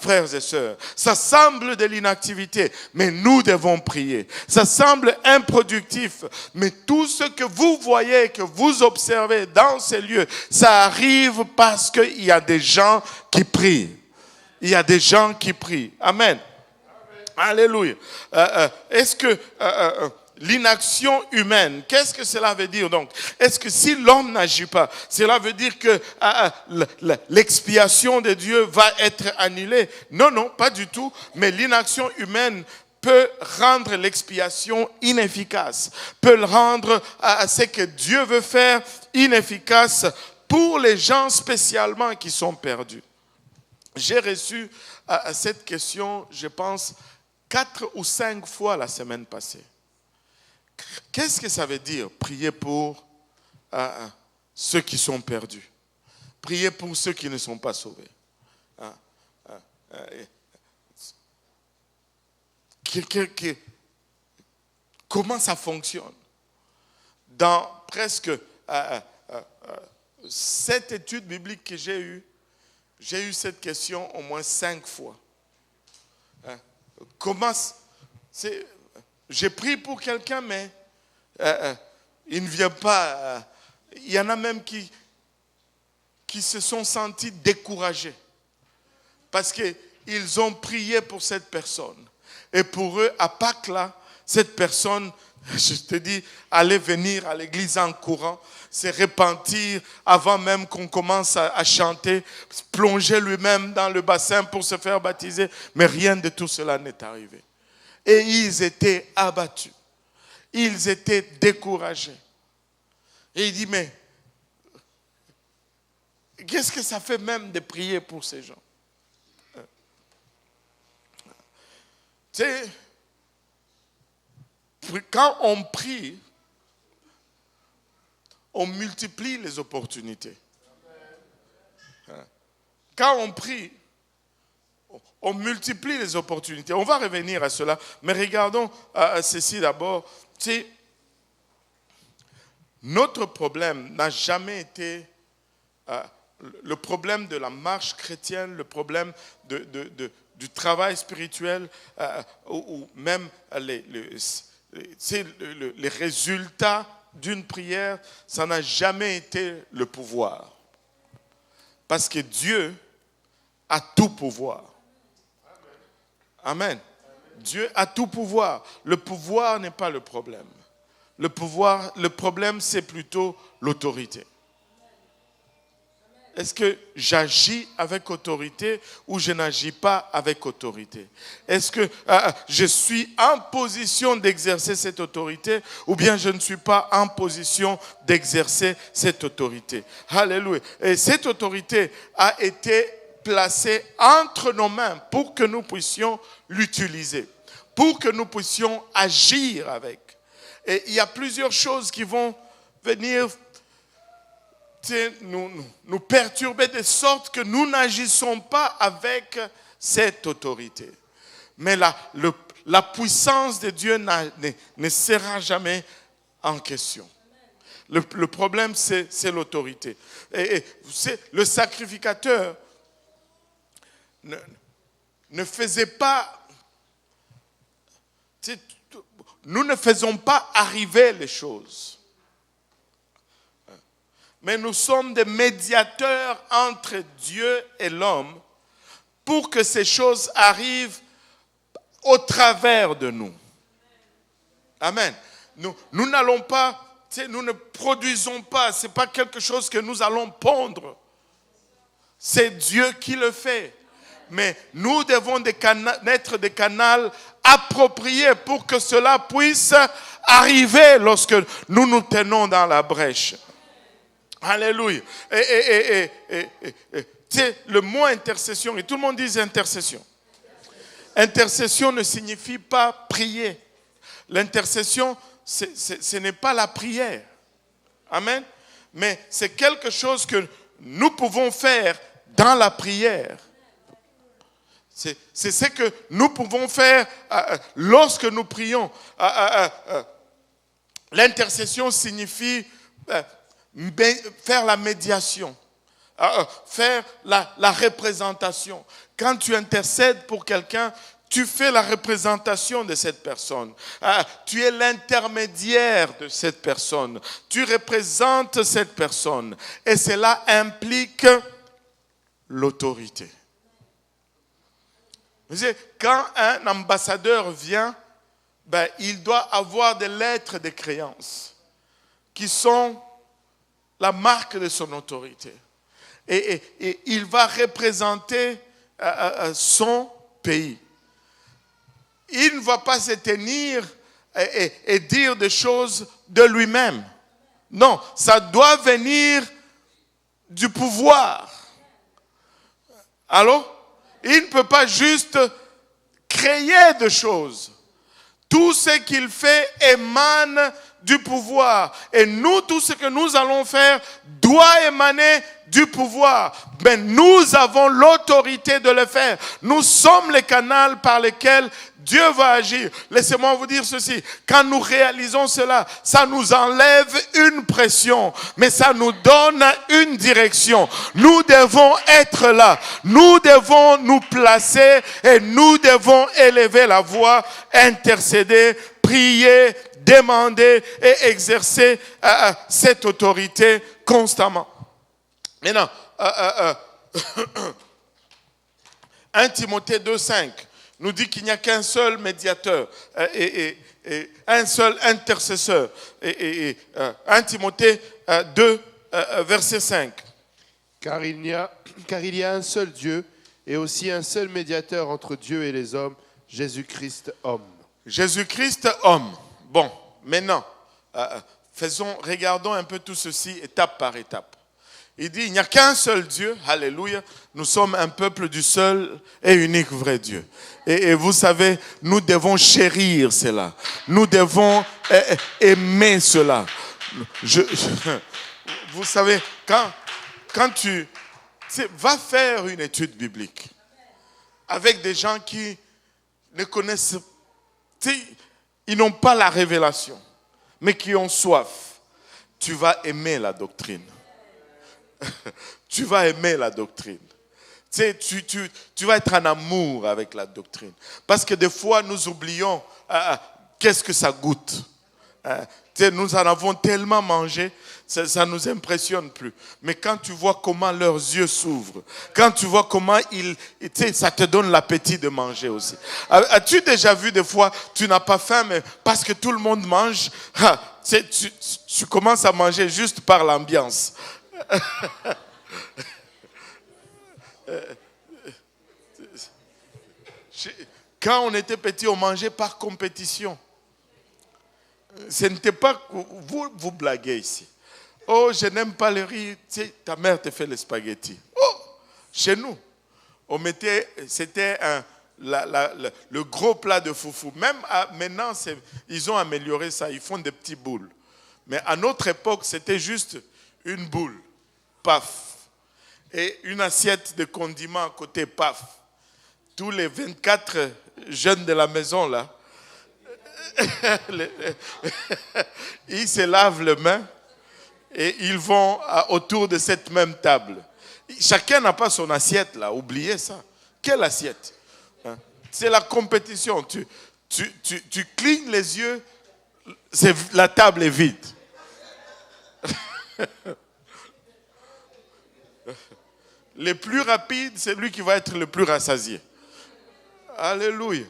frères et sœurs. Ça semble de l'inactivité, mais nous devons prier. Ça semble improductif, mais tout ce que vous voyez, que vous observez dans ces lieux, ça arrive parce qu'il y a des gens qui prient. Il y a des gens qui prient. Amen. Alléluia. Est-ce que l'inaction humaine, qu'est-ce que cela veut dire donc? Est-ce que si l'homme n'agit pas, cela veut dire que l'expiation de Dieu va être annulée? Non, non, pas du tout. Mais l'inaction humaine peut rendre l'expiation inefficace, peut le rendre à ce que Dieu veut faire inefficace pour les gens spécialement qui sont perdus. J'ai reçu cette question, je pense, 4 ou 5 fois la semaine passée. Qu'est-ce que ça veut dire, prier pour ceux qui sont perdus? Prier pour ceux qui ne sont pas sauvés. Comment ça fonctionne? Dans presque 7 études bibliques que j'ai eu cette question au moins 5 fois. J'ai prié pour quelqu'un, mais il ne vient pas. Il y en a même qui se sont sentis découragés parce qu'ils ont prié pour cette personne. Et pour eux, à Pâques, là, cette personne, je te dis, allait venir à l'église en courant, se repentir avant même qu'on commence à chanter, plonger lui-même dans le bassin pour se faire baptiser. Mais rien de tout cela n'est arrivé. Et ils étaient abattus. Ils étaient découragés. Et il dit, mais qu'est-ce que ça fait même de prier pour ces gens? Tu sais, quand on prie, on multiplie les opportunités. Quand on prie, on multiplie les opportunités. On va revenir à cela, mais regardons ceci d'abord. Tu sais, notre problème n'a jamais été le problème de la marche chrétienne, le problème du travail spirituel, ou même les résultats d'une prière, ça n'a jamais été le pouvoir. Parce que Dieu a tout pouvoir. Amen. Dieu a tout pouvoir. Le pouvoir n'est pas le problème. Le problème, c'est plutôt l'autorité. Est-ce que j'agis avec autorité ou je n'agis pas avec autorité? Est-ce que je suis en position d'exercer cette autorité ou bien je ne suis pas en position d'exercer cette autorité? Alléluia. Et cette autorité a été placée entre nos mains pour que nous puissions l'utiliser, pour que nous puissions agir avec. Et il y a plusieurs choses qui vont venir nous perturber de sorte que nous n'agissons pas avec cette autorité. Mais la puissance de Dieu ne sera jamais en question. Le problème, c'est l'autorité. Et le sacrificateur ne faisait pas... Nous ne faisons pas arriver les choses. Mais nous sommes des médiateurs entre Dieu et l'homme pour que ces choses arrivent au travers de nous. Amen. Nous n'allons pas, nous ne produisons pas, ce n'est pas quelque chose que nous allons pondre. C'est Dieu qui le fait. Mais nous devons être des canaux appropriés pour que cela puisse arriver lorsque nous nous tenons dans la brèche. Alléluia. Le mot intercession, et tout le monde dit intercession. Intercession ne signifie pas prier. L'intercession, ce n'est pas la prière. Amen. Mais c'est quelque chose que nous pouvons faire dans la prière. C'est ce que nous pouvons faire lorsque nous prions. L'intercession signifie faire la médiation, faire la représentation. Quand tu intercèdes pour quelqu'un, tu fais la représentation de cette personne. Tu es l'intermédiaire de cette personne. Tu représentes cette personne. Et cela implique l'autorité. Vous savez, quand un ambassadeur vient, il doit avoir des lettres de créance qui sont la marque de son autorité. Et il va représenter son pays. Il ne va pas se tenir et dire des choses de lui-même. Non, ça doit venir du pouvoir. Alors, il ne peut pas juste créé de choses. Tout ce qu'il fait émane du pouvoir. Et nous, tout ce que nous allons faire doit émaner du pouvoir. Mais nous avons l'autorité de le faire. Nous sommes les canaux par lesquels Dieu va agir. Laissez-moi vous dire ceci. Quand nous réalisons cela, ça nous enlève une pression, mais ça nous donne une direction. Nous devons être là. Nous devons nous placer et nous devons élever la voix, intercéder, prier, demander et exercer cette autorité constamment. Maintenant, 1 Timothée 2,5 nous dit qu'il n'y a qu'un seul médiateur et un seul intercesseur. 1 Timothée 2, verset 5. Car il y a un seul Dieu et aussi un seul médiateur entre Dieu et les hommes, Jésus-Christ homme. Jésus-Christ homme. Bon, maintenant, regardons un peu tout ceci étape par étape. Il dit, il n'y a qu'un seul Dieu, alléluia, nous sommes un peuple du seul et unique vrai Dieu. Et vous savez, nous devons chérir cela, nous devons aimer cela. Vous savez, quand tu vas faire une étude biblique avec des gens qui ne connaissent, ils n'ont pas la révélation, mais qui ont soif, tu vas aimer la doctrine. Tu vas aimer la doctrine. Tu vas être en amour avec la doctrine. Parce que des fois, nous oublions qu'est-ce que ça goûte. Nous en avons tellement mangé, ça ne nous impressionne plus. Mais quand tu vois comment leurs yeux s'ouvrent, quand tu vois comment ça te donne l'appétit de manger aussi. As-tu déjà vu des fois, tu n'as pas faim, mais parce que tout le monde mange, tu commences à manger juste par l'ambiance. Quand on était petit, on mangeait par compétition. Ce n'était pas vous blaguez ici. Oh, je n'aime pas le riz. Ta mère te fait les spaghettis. Oh, chez nous, c'était le gros plat de foufou. Même maintenant, ils ont amélioré ça. Ils font des petits boules. Mais à notre époque, c'était juste une boule. Paf. Et une assiette de condiments à côté, paf. Tous les 24 jeunes de la maison, là, ils se lavent les mains et ils vont autour de cette même table. Chacun n'a pas son assiette, là. Oubliez ça. Quelle assiette? C'est la compétition. Tu clignes les yeux, la table est vide. Le plus rapide, c'est lui qui va être le plus rassasié. Alléluia.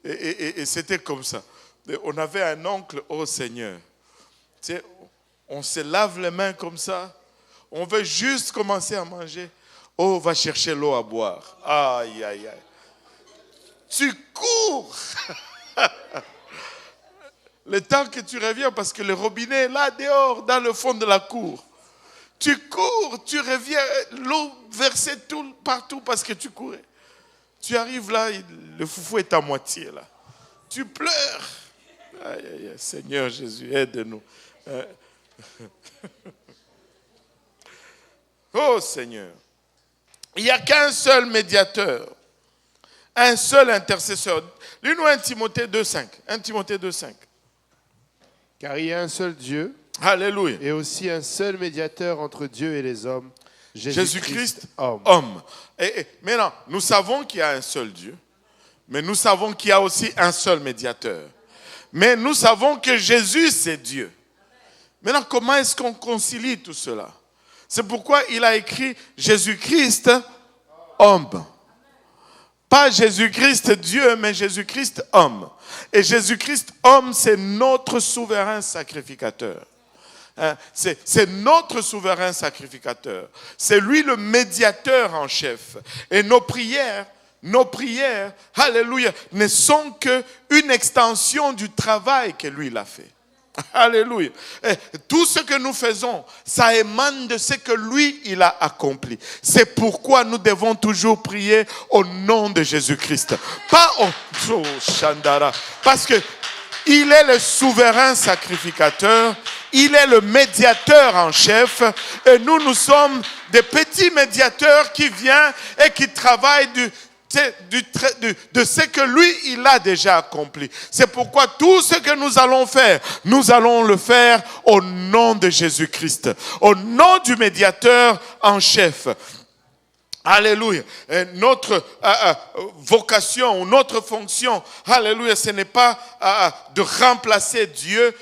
Et c'était comme ça. On avait un oncle, oh Seigneur. On se lave les mains comme ça. On veut juste commencer à manger. Oh, va chercher l'eau à boire. Aïe, aïe, aïe. Tu cours. Le temps que tu reviens, parce que le robinet est là dehors, dans le fond de la cour. Tu cours, tu reviens, l'eau versée partout parce que tu courais. Tu arrives là, le foufou est à moitié là. Tu pleures. Aïe, aïe, aïe. Seigneur Jésus, aide-nous. Oh Seigneur, il n'y a qu'un seul médiateur, un seul intercesseur. Lis-nous 1 Timothée 2,5. 1 Timothée 2,5. Car il y a un seul Dieu. Alléluia. Et aussi un seul médiateur entre Dieu et les hommes, Jésus-Christ, homme. Et maintenant, nous savons qu'il y a un seul Dieu, mais nous savons qu'il y a aussi un seul médiateur. Mais nous savons que Jésus, c'est Dieu. Maintenant, comment est-ce qu'on concilie tout cela? C'est pourquoi il a écrit Jésus-Christ, homme. Pas Jésus-Christ Dieu, mais Jésus-Christ homme. Et Jésus-Christ homme, c'est notre souverain sacrificateur. C'est notre souverain sacrificateur. C'est lui le médiateur en chef. Et nos prières, alléluia, ne sont qu'une extension du travail que lui il a fait. Alléluia. Et tout ce que nous faisons, ça émane de ce que lui, il a accompli. C'est pourquoi nous devons toujours prier au nom de Jésus-Christ. Pas au Shandara. Parce que il est le souverain sacrificateur. Il est le médiateur en chef. Et nous sommes des petits médiateurs qui viennent et qui travaillent de ce que lui, il a déjà accompli. C'est pourquoi tout ce que nous allons faire, nous allons le faire au nom de Jésus-Christ. Au nom du médiateur en chef. Alléluia. Et notre vocation, notre fonction, alléluia, ce n'est pas de remplacer Dieu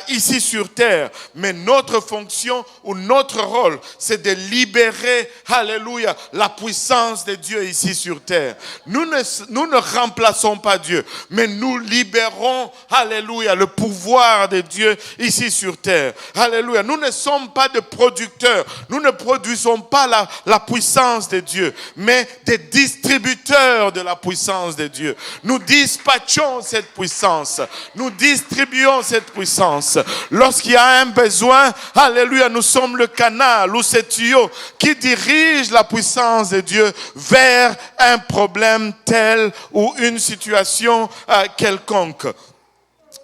ici sur terre, mais notre fonction ou notre rôle, c'est de libérer, alléluia, la puissance de Dieu ici sur terre. Nous ne remplaçons pas Dieu, mais nous libérons, alléluia, le pouvoir de Dieu ici sur terre. Alléluia. Nous ne sommes pas des producteurs, nous ne produisons pas la puissance de Dieu, mais des distributeurs de la puissance de Dieu. Nous dispatchons cette puissance. Nous distribuons cette puissance. Lorsqu'il y a un besoin, alléluia, nous sommes le canal ou ce tuyau qui dirige la puissance de Dieu vers un problème tel ou une situation quelconque.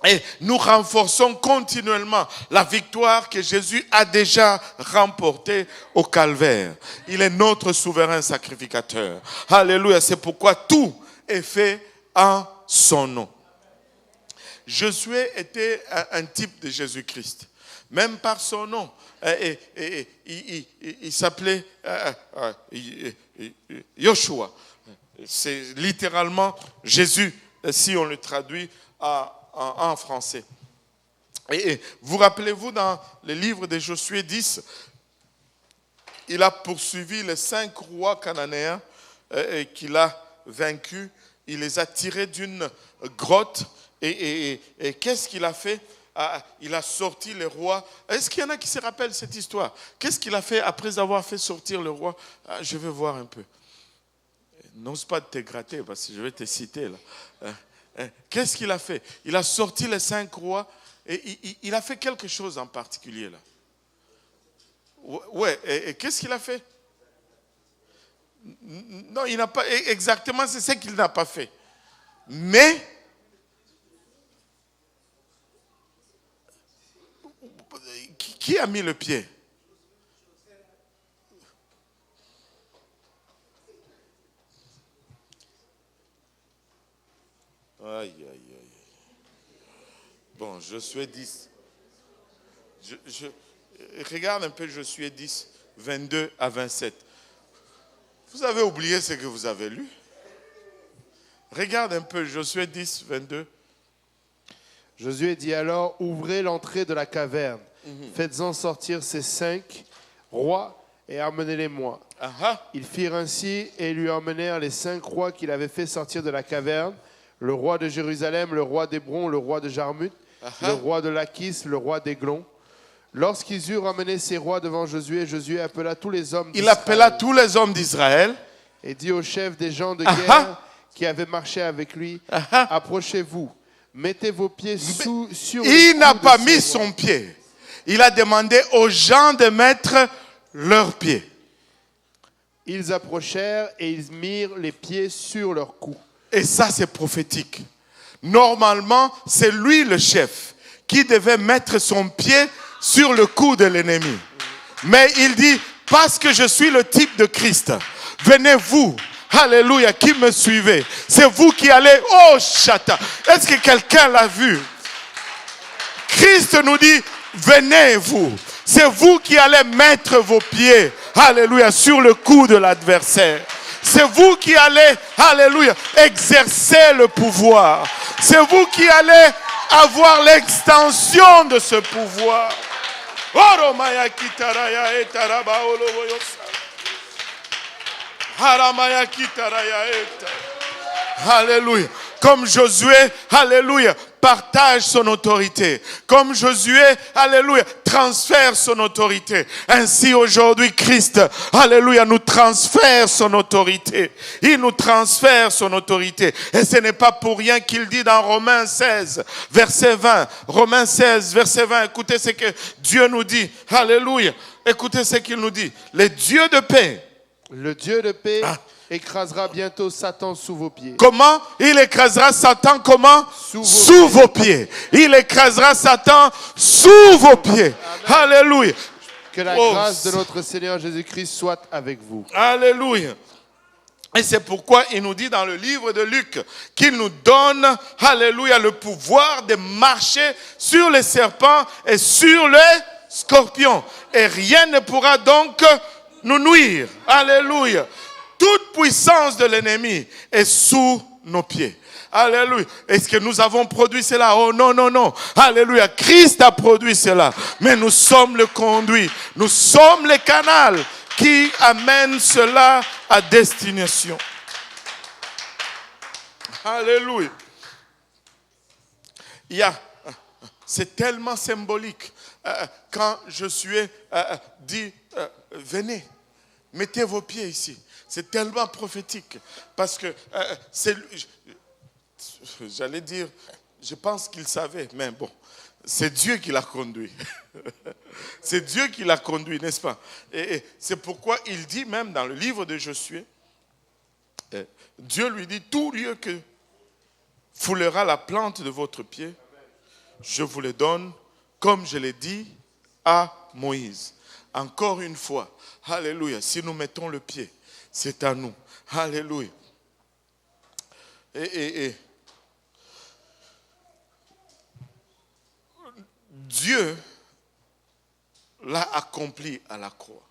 Et nous renforçons continuellement la victoire que Jésus a déjà remportée au calvaire. Il est notre souverain sacrificateur. Alléluia, c'est pourquoi tout est fait en son nom. Josué était un type de Jésus-Christ. Même par son nom. Il s'appelait Yoshua. C'est littéralement Jésus, si on le traduit en français. Et vous rappelez-vous dans le livre de Josué 10, il a poursuivi les 5 rois cananéens qu'il a vaincus. Il les a tirés d'une grotte. Et qu'est-ce qu'il a fait? Il a sorti les rois. Est-ce qu'il y en a qui se rappellent cette histoire? Qu'est-ce qu'il a fait après avoir fait sortir le roi? Je vais voir un peu. N'ose pas te gratter parce que je vais te citer là. Qu'est-ce qu'il a fait? Il a sorti les 5 rois et il a fait quelque chose en particulier là. Ouais, et qu'est-ce qu'il a fait? Non, il n'a pas exactement, c'est ce qu'il n'a pas fait. Mais qui a mis le pied? Aïe, aïe, aïe. Bon, Josué 10. Regarde un peu Josué 10, 22 à 27. Vous avez oublié ce que vous avez lu? Regarde un peu Josué 10, 22. Josué dit alors, ouvrez l'entrée de la caverne, faites-en sortir ces 5 rois et amenez-les-moi. Ils firent ainsi et lui emmenèrent les 5 rois qu'il avait fait sortir de la caverne, le roi de Jérusalem, le roi d'Hébron, le roi de Jarmuth, le roi de Lachis, le roi d'Églon. Lorsqu'ils eurent amené ces rois devant Josué, Josué appela tous les hommes d'Israël. Il appela tous les hommes d'Israël. Et dit aux chefs des gens de guerre qui avaient marché avec lui, approchez-vous, mettez vos pieds sur Il n'a pas mis son pied. Il a demandé aux gens de mettre leurs pieds. Ils approchèrent et ils mirent les pieds sur leurs coups. Et ça, c'est prophétique. Normalement, c'est lui le chef qui devait mettre son pied sur le cou de l'ennemi. Mais il dit, parce que je suis le type de Christ, venez vous, alléluia, qui me suivez. C'est vous qui allez, oh chata. Est-ce que quelqu'un l'a vu? Christ nous dit, venez vous. C'est vous qui allez mettre vos pieds, alléluia, sur le cou de l'adversaire. C'est vous qui allez, alléluia, exercer le pouvoir. C'est vous qui allez avoir l'extension de ce pouvoir. Alléluia. Comme Josué, alléluia, partage son autorité. Comme Josué, alléluia, transfère son autorité. Ainsi aujourd'hui, Christ, alléluia, nous transfère son autorité. Il nous transfère son autorité. Et ce n'est pas pour rien qu'il dit dans Romains 16, verset 20. Romains 16, verset 20. Écoutez ce que Dieu nous dit. Alléluia. Écoutez ce qu'il nous dit. Le Dieu de paix. Le Dieu de paix écrasera bientôt Satan sous vos pieds. Comment? Il écrasera Satan comment? Sous vos pieds. Il écrasera Satan sous vos pieds. Amen. Alléluia. Que la grâce de notre Seigneur Jésus-Christ soit avec vous. Alléluia. Et c'est pourquoi il nous dit dans le livre de Luc qu'il nous donne, alléluia, le pouvoir de marcher sur les serpents et sur les scorpions. Et rien ne pourra donc nous nuire. Alléluia. Toute puissance de l'ennemi est sous nos pieds. Alléluia. Est-ce que nous avons produit cela? Oh non, non, non. Alléluia. Christ a produit cela. Mais nous sommes le conduit. Nous sommes le canal qui amène cela à destination. Alléluia. C'est tellement symbolique. Quand Josué dit, venez, mettez vos pieds ici. C'est tellement prophétique. Parce que j'allais dire, je pense qu'il savait, mais bon, c'est Dieu qui l'a conduit. C'est Dieu qui l'a conduit, n'est-ce pas? Et c'est pourquoi il dit même dans le livre de Josué, Dieu lui dit, tout lieu que foulera la plante de votre pied, je vous le donne, comme je l'ai dit à Moïse. Encore une fois, alléluia, si nous mettons le pied, c'est à nous. Alléluia. Et Dieu l'a accompli à la croix.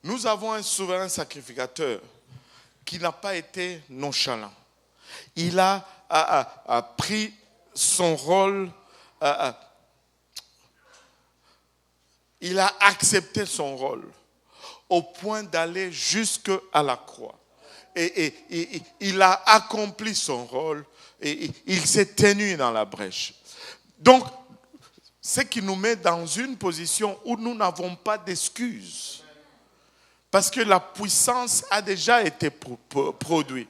Nous avons un souverain sacrificateur qui n'a pas été nonchalant. Il a pris son rôle, il a accepté son rôle au point d'aller jusqu'à la croix. Et il a accompli son rôle et il s'est tenu dans la brèche. Donc, ce qui nous met dans une position où nous n'avons pas d'excuses. Parce que la puissance a déjà été produite.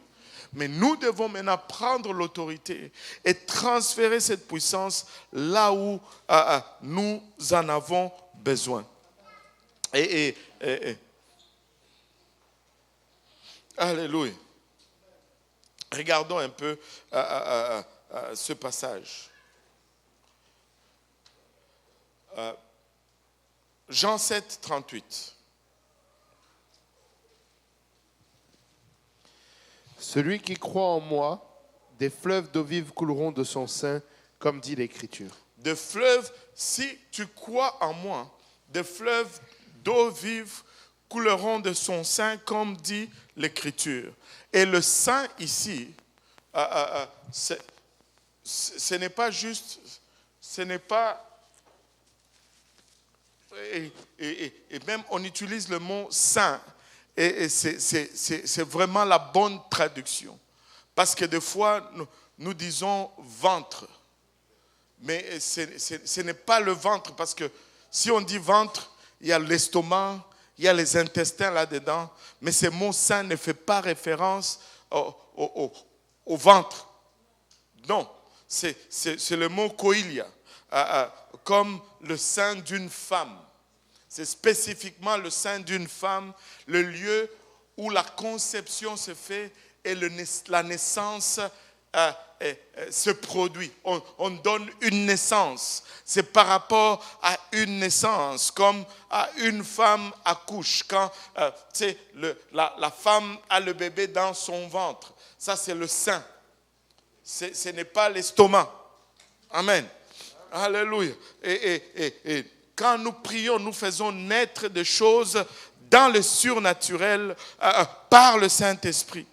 Mais nous devons maintenant prendre l'autorité et transférer cette puissance là où nous en avons besoin. Alléluia. Regardons un peu ce passage. Jean 7, 38. Celui qui croit en moi, des fleuves d'eau vive couleront de son sein, comme dit l'Écriture. Des fleuves, si tu crois en moi, des fleuves d'eau vive couleront de son sein, comme dit l'Écriture. Et le sein ici, ce n'est pas juste, ce n'est pas... Et même on utilise le mot sein, et c'est vraiment la bonne traduction. Parce que des fois, nous disons ventre. Mais ce n'est pas le ventre, parce que si on dit ventre, il y a l'estomac, il y a les intestins là-dedans, mais ce mot sein ne fait pas référence au ventre. Non, c'est le mot koilia, comme le sein d'une femme. C'est spécifiquement le sein d'une femme, le lieu où la conception se fait et la naissance se produit. On donne une naissance. C'est par rapport à une naissance, comme une femme accouche. Quand la femme a le bébé dans son ventre, ça c'est le sein. Ce n'est pas l'estomac. Amen. Alléluia. Et quand nous prions, nous faisons naître des choses dans le surnaturel par le Saint-Esprit.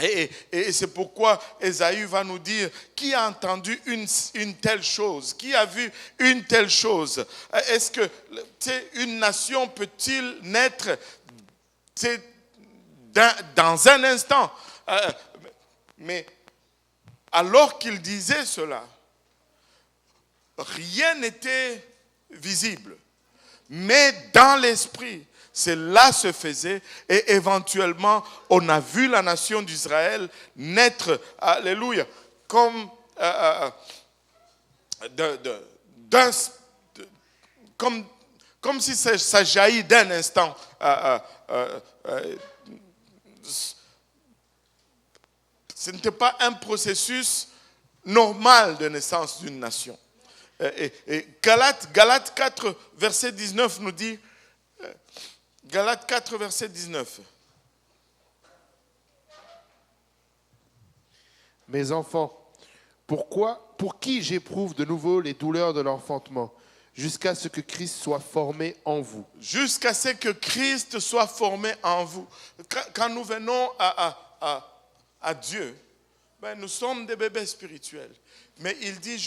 Et c'est pourquoi Ésaïe va nous dire, qui a entendu une telle chose? Qui a vu une telle chose? Est-ce que une nation peut-il naître dans un instant? Mais alors qu'il disait cela, rien n'était visible. Mais dans l'esprit, cela se faisait et éventuellement, on a vu la nation d'Israël naître, alléluia, comme, comme si ça jaillit d'un instant. Ce n'était pas un processus normal de naissance d'une nation. Et Galates 4, verset 19 nous dit, Galates 4, verset 19. Mes enfants, pour qui j'éprouve de nouveau les douleurs de l'enfantement, jusqu'à ce que Christ soit formé en vous. Jusqu'à ce que Christ soit formé en vous. Quand nous venons à Dieu, ben, nous sommes des bébés spirituels. Mais il dit,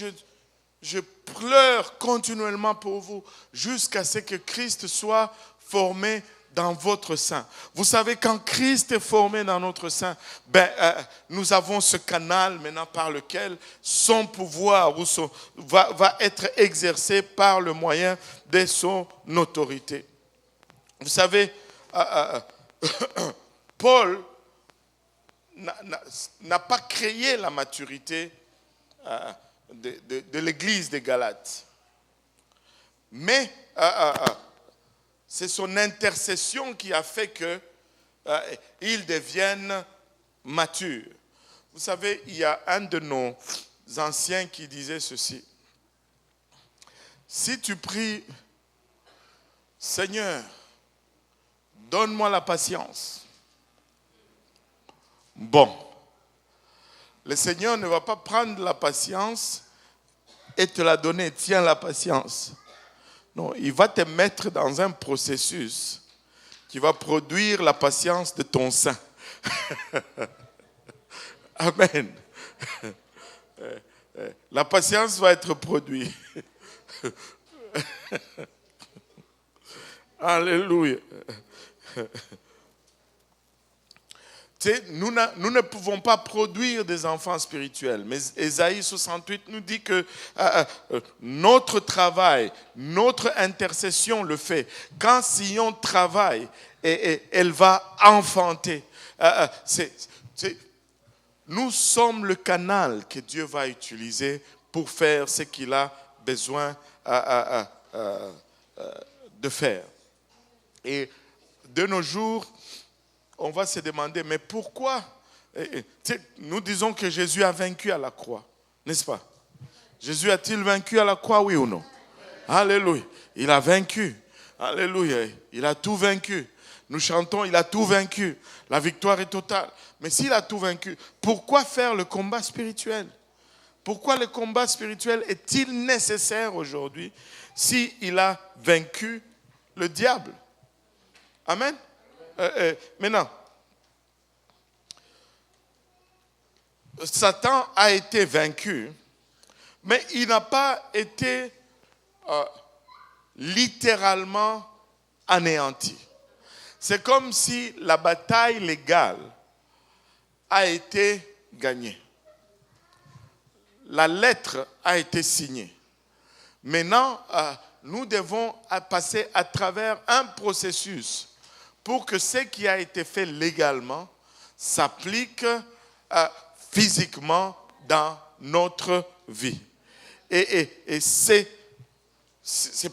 je pleure continuellement pour vous, jusqu'à ce que Christ soit formé dans votre sein. Vous savez, quand Christ est formé dans notre sein, nous avons ce canal maintenant par lequel son pouvoir va être exercé par le moyen de son autorité. Vous savez, Paul n'a pas créé la maturité de l'église des Galates. Mais c'est son intercession qui a fait qu'ils deviennent matures. Vous savez, il y a un de nos anciens qui disait ceci. Si tu pries, Seigneur, donne-moi la patience. Bon, le Seigneur ne va pas prendre la patience et te la donner. Tiens la patience. Non, il va te mettre dans un processus qui va produire la patience de ton sein. Amen. La patience va être produite. Alléluia. Nous ne pouvons pas produire des enfants spirituels. Mais Ésaïe 68 nous dit que notre travail, notre intercession le fait. Quand Sion travaille, elle va enfanter. Nous sommes le canal que Dieu va utiliser pour faire ce qu'il a besoin de faire. Et de nos jours, on va se demander, mais pourquoi nous disons que Jésus a vaincu à la croix, n'est-ce pas? Jésus a-t-il vaincu à la croix, oui ou non? Alléluia. Il a vaincu. Alléluia. Il a tout vaincu. Nous chantons, il a tout vaincu. La victoire est totale. Mais s'il a tout vaincu, pourquoi faire le combat spirituel? Pourquoi le combat spirituel est-il nécessaire aujourd'hui s'il a vaincu le diable? Amen. Maintenant, Satan a été vaincu, mais il n'a pas été littéralement anéanti. C'est comme si la bataille légale a été gagnée. La lettre a été signée. Maintenant, nous devons passer à travers un processus pour que ce qui a été fait légalement s'applique physiquement dans notre vie. Et c'est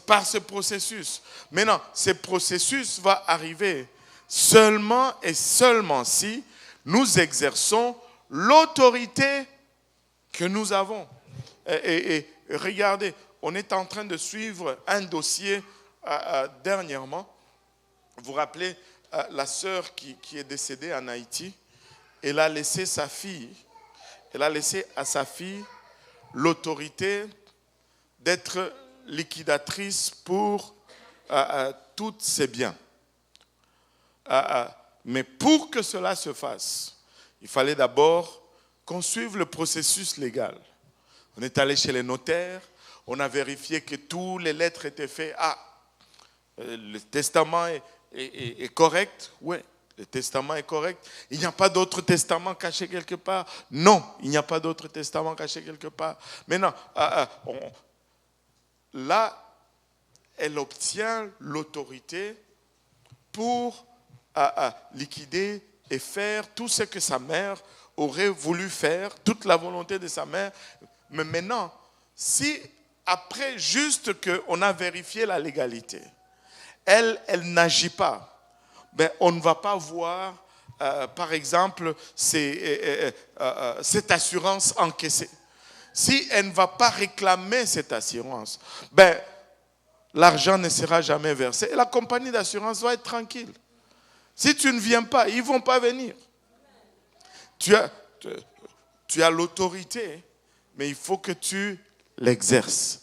par ce processus. Maintenant, ce processus va arriver seulement et seulement si nous exerçons l'autorité que nous avons. Et regardez, on est en train de suivre un dossier dernièrement. Vous vous rappelez, la sœur qui est décédée en Haïti, elle a laissé sa fille, elle a laissé à sa fille l'autorité d'être liquidatrice pour tous ses biens. Mais pour que cela se fasse, il fallait d'abord qu'on suive le processus légal. On est allé chez les notaires, on a vérifié que toutes les lettres étaient faites. Le testament est correct? Oui, le testament est correct. Il n'y a pas d'autre testament caché quelque part? Non, il n'y a pas d'autre testament caché quelque part. Maintenant, là, elle obtient l'autorité pour liquider et faire tout ce que sa mère aurait voulu faire, toute la volonté de sa mère. Mais maintenant, si après juste qu'on a vérifié la légalité, elle n'agit pas, ben on ne va pas voir, par exemple, cette assurance encaissée. Si elle ne va pas réclamer cette assurance, ben l'argent ne sera jamais versé et la compagnie d'assurance va être tranquille. Si tu ne viens pas, ils ne vont pas venir. Tu as l'autorité, mais il faut que tu l'exerces.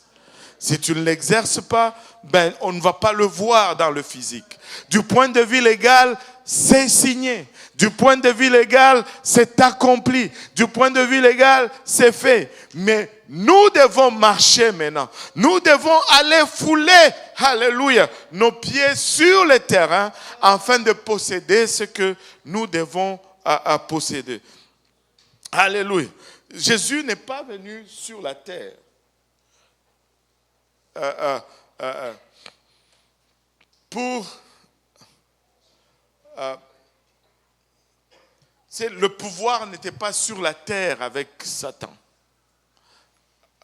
Si tu ne l'exerces pas, ben, on ne va pas le voir dans le physique. Du point de vue légal, c'est signé. Du point de vue légal, c'est accompli. Du point de vue légal, c'est fait. Mais nous devons marcher maintenant. Nous devons aller fouler, alléluia, nos pieds sur le terrain afin de posséder ce que nous devons posséder. Alléluia. Jésus n'est pas venu sur la terre le pouvoir n'était pas sur la terre avec Satan.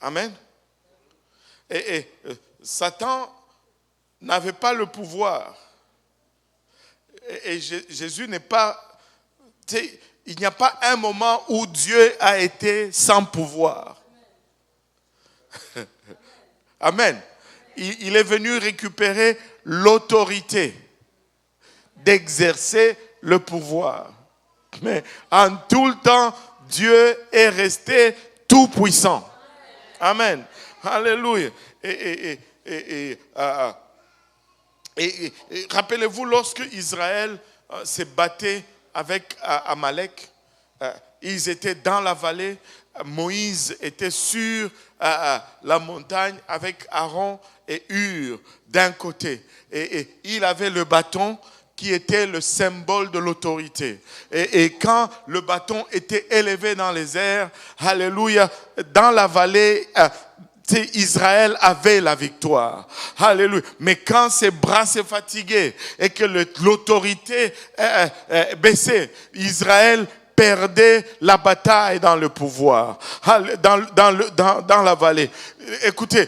Amen. Et Satan n'avait pas le pouvoir. Et Jésus n'est pas... Il n'y a pas un moment où Dieu a été sans pouvoir. Amen. Il est venu récupérer l'autorité d'exercer le pouvoir. Mais en tout le temps, Dieu est resté tout puissant. Amen. Alléluia. Et rappelez-vous, lorsque Israël se battait avec Amalek, ils étaient dans la vallée. Moïse était sur la montagne avec Aaron et Hur d'un côté. Et il avait le bâton qui était le symbole de l'autorité. Et quand le bâton était élevé dans les airs, alléluia, dans la vallée, Israël avait la victoire. Alléluia. Mais quand ses bras se fatiguaient et que l'autorité baissait, Israël perdait la bataille dans le pouvoir, dans la vallée. Écoutez,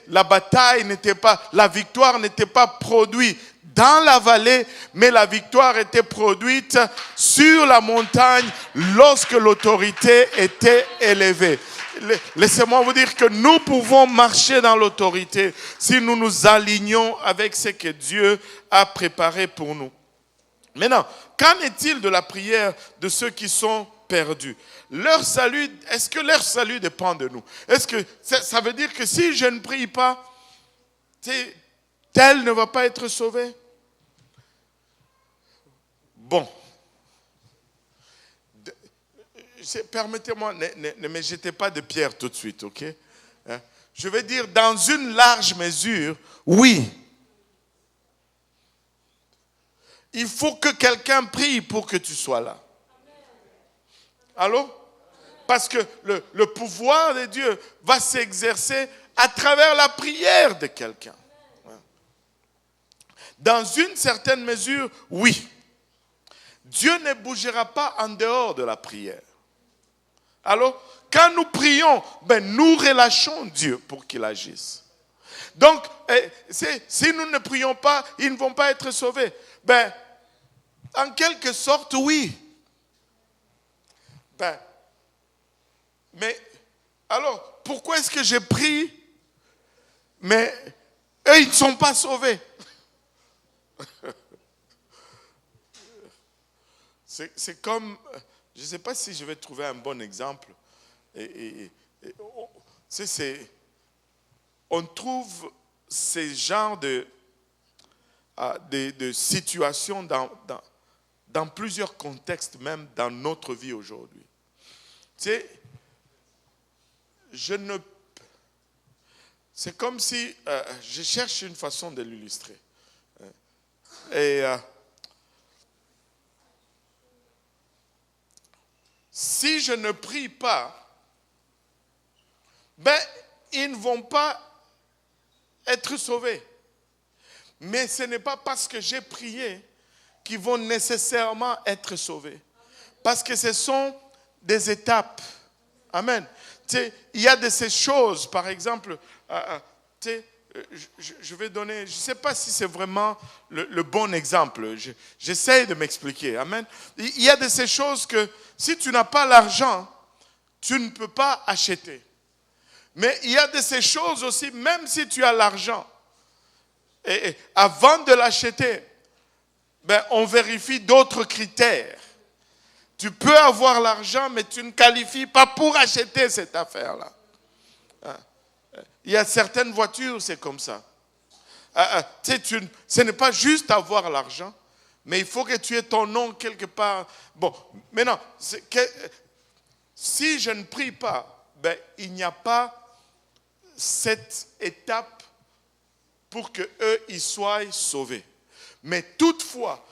la bataille n'était pas, la victoire n'était pas produite dans la vallée, mais la victoire était produite sur la montagne lorsque l'autorité était élevée. Laissez-moi vous dire que nous pouvons marcher dans l'autorité si nous nous alignons avec ce que Dieu a préparé pour nous. Maintenant, qu'en est-il de la prière de ceux qui sont perdus? Leur salut, est-ce que leur salut dépend de nous? Est-ce que ça veut dire que si je ne prie pas, tel ne va pas être sauvé? Bon. Permettez-moi, ne me jetez pas de pierre tout de suite, ok? Je vais dire, dans une large mesure, oui. Il faut que quelqu'un prie pour que tu sois là. Allô? Parce que le pouvoir de Dieu va s'exercer à travers la prière de quelqu'un. Dans une certaine mesure, oui. Dieu ne bougera pas en dehors de la prière. Alors, quand nous prions, nous relâchons Dieu pour qu'il agisse. Donc, si nous ne prions pas, ils ne vont pas être sauvés. En quelque sorte, oui. Mais, alors, pourquoi est-ce que je prie, mais eux, ils ne sont pas sauvés? C'est comme, je ne sais pas si je vais trouver un bon exemple. On trouve ces genres de situations dans plusieurs contextes, même dans notre vie aujourd'hui. C'est comme si, je cherche une façon de l'illustrer. Si je ne prie pas, ils ne vont pas être sauvés. Mais ce n'est pas parce que j'ai prié qu'ils vont nécessairement être sauvés. Parce que ce sont des étapes. Amen. Tu sais, il y a de ces choses, par exemple, tu sais, je vais donner, je ne sais pas si c'est vraiment le bon exemple. J'essaie de m'expliquer. Amen. Il y a de ces choses que si tu n'as pas l'argent, tu ne peux pas acheter. Mais il y a de ces choses aussi, même si tu as l'argent, et avant de l'acheter, ben, on vérifie d'autres critères. Tu peux avoir l'argent, mais tu ne qualifies pas pour acheter cette affaire-là. Il y a certaines voitures, c'est comme ça. Tu sais, ce n'est pas juste avoir l'argent, mais il faut que tu aies ton nom quelque part. Bon, maintenant, si je ne prie pas, ben, il n'y a pas cette étape pour qu'eux, ils soient sauvés. Mais toutefois,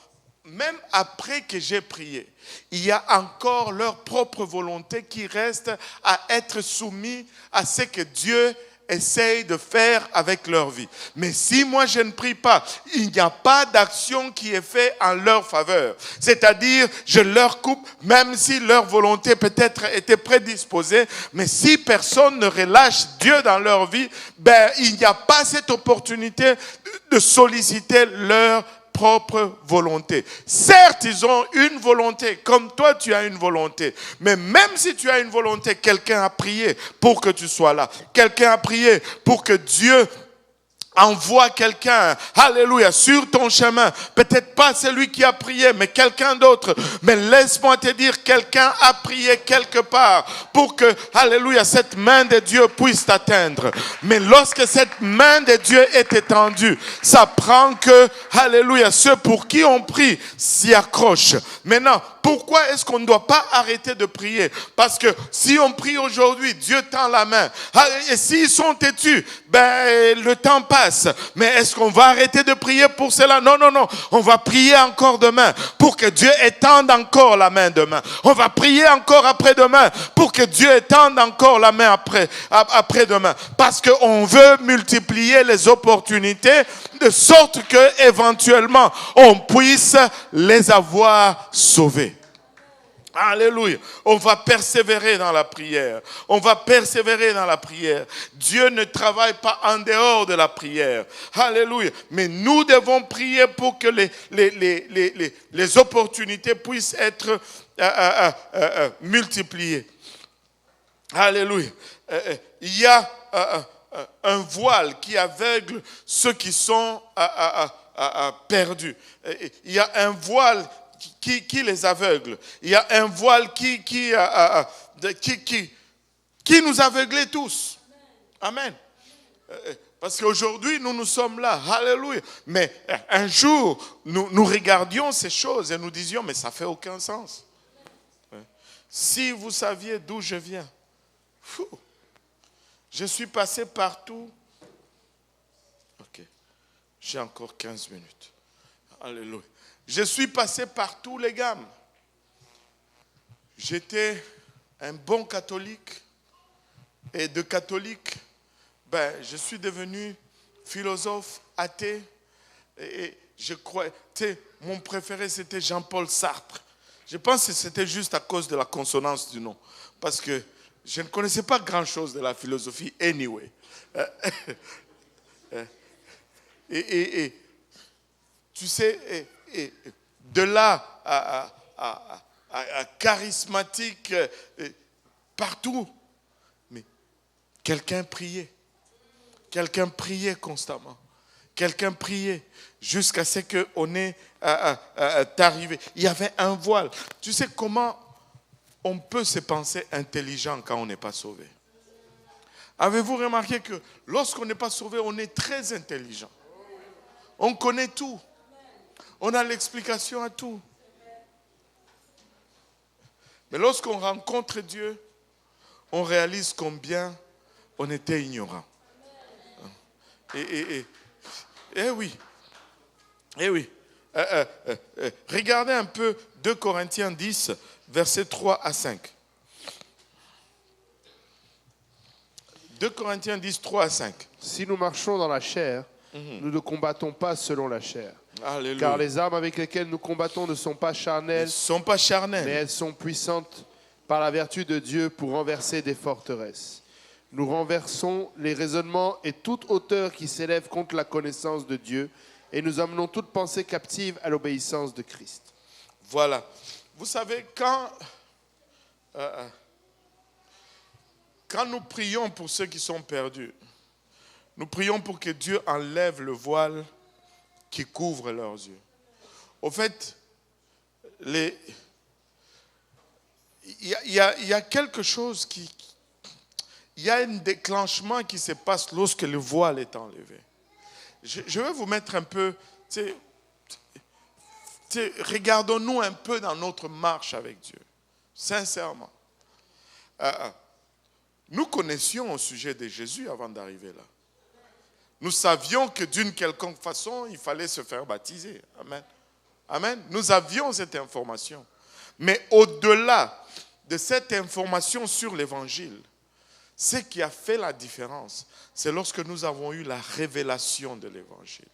même après que j'ai prié, il y a encore leur propre volonté qui reste à être soumis à ce que Dieu essaye de faire avec leur vie. Mais si moi je ne prie pas, il n'y a pas d'action qui est faite en leur faveur. C'est-à-dire, je leur coupe, même si leur volonté peut-être était prédisposée, mais si personne ne relâche Dieu dans leur vie, ben, il n'y a pas cette opportunité de solliciter leur propre volonté. Certes, ils ont une volonté, comme toi tu as une volonté. Mais même si tu as une volonté, quelqu'un a prié pour que tu sois là. Quelqu'un a prié pour que Dieu envoie quelqu'un, alléluia, sur ton chemin. Peut-être pas celui qui a prié, mais quelqu'un d'autre. Mais laisse-moi te dire, quelqu'un a prié quelque part pour que, alléluia, cette main de Dieu puisse t'atteindre. Mais lorsque cette main de Dieu est étendue, ça prend que, alléluia, ceux pour qui on prie s'y accrochent. Maintenant, pourquoi est-ce qu'on ne doit pas arrêter de prier? Parce que si on prie aujourd'hui, Dieu tend la main. Et s'ils sont têtus, ben, le temps passe. Mais est-ce qu'on va arrêter de prier pour cela? Non, non, non. On va prier encore demain pour que Dieu étende encore la main demain. On va prier encore après-demain pour que Dieu étende encore la main après-demain. Parce qu'on veut multiplier les opportunités de sorte que éventuellement on puisse les avoir sauvés. Alléluia. On va persévérer dans la prière. On va persévérer dans la prière. Dieu ne travaille pas en dehors de la prière. Alléluia. Mais nous devons prier pour que les opportunités puissent être multipliées. Alléluia. Il y a un voile qui aveugle ceux qui sont perdus. Il y a un voile qui les aveugle. Il y a un voile qui nous aveuglait tous. Amen. Parce qu'aujourd'hui, nous sommes là. Alléluia. Mais un jour, nous regardions ces choses et nous disions, mais ça ne fait aucun sens. Si vous saviez d'où je viens. Je suis passé partout. Ok. J'ai encore 15 minutes. Alléluia. Je suis passé par tous les gammes. J'étais un bon catholique. Et de catholique, ben, je suis devenu philosophe, athée. Et je crois, mon préféré, c'était Jean-Paul Sartre. Je pense que c'était juste à cause de la consonance du nom. Parce que je ne connaissais pas grand-chose de la philosophie anyway. Et tu sais... Et de là à charismatique, partout. Mais quelqu'un priait. Quelqu'un priait constamment. Quelqu'un priait jusqu'à ce qu'on est arrivé. Il y avait un voile. Tu sais comment on peut se penser intelligent quand on n'est pas sauvé? Avez-vous remarqué que lorsqu'on n'est pas sauvé, on est très intelligent. On connaît tout. On a l'explication à tout. Mais lorsqu'on rencontre Dieu, on réalise combien on était ignorant. Eh oui. Eh oui. Regardez un peu 2 Corinthiens 10, versets 3 à 5. 2 Corinthiens 10, 3 à 5. Si nous marchons dans la chair, nous ne combattons pas selon la chair. Alléluia. Car les armes avec lesquelles nous combattons ne sont pas Elles charnelles, ne sont pas mais charnelles. elles sont puissantes par la vertu de Dieu pour renverser des forteresses. Nous renversons les raisonnements et toute hauteur qui s'élève contre la connaissance de Dieu, et nous amenons toute pensée captive à l'obéissance de Christ. Voilà. Vous savez, quand nous prions pour ceux qui sont perdus, nous prions pour que Dieu enlève le voile qui couvre leurs yeux. Au fait, il y a quelque chose il y a un déclenchement qui se passe lorsque le voile est enlevé. Je vais vous mettre un peu, regardons-nous un peu dans notre marche avec Dieu, sincèrement. Nous connaissions au sujet de Jésus avant d'arriver là. Nous savions que d'une quelconque façon, il fallait se faire baptiser. Amen. Amen. Nous avions cette information. Mais au-delà de cette information sur l'évangile, ce qui a fait la différence, c'est lorsque nous avons eu la révélation de l'évangile.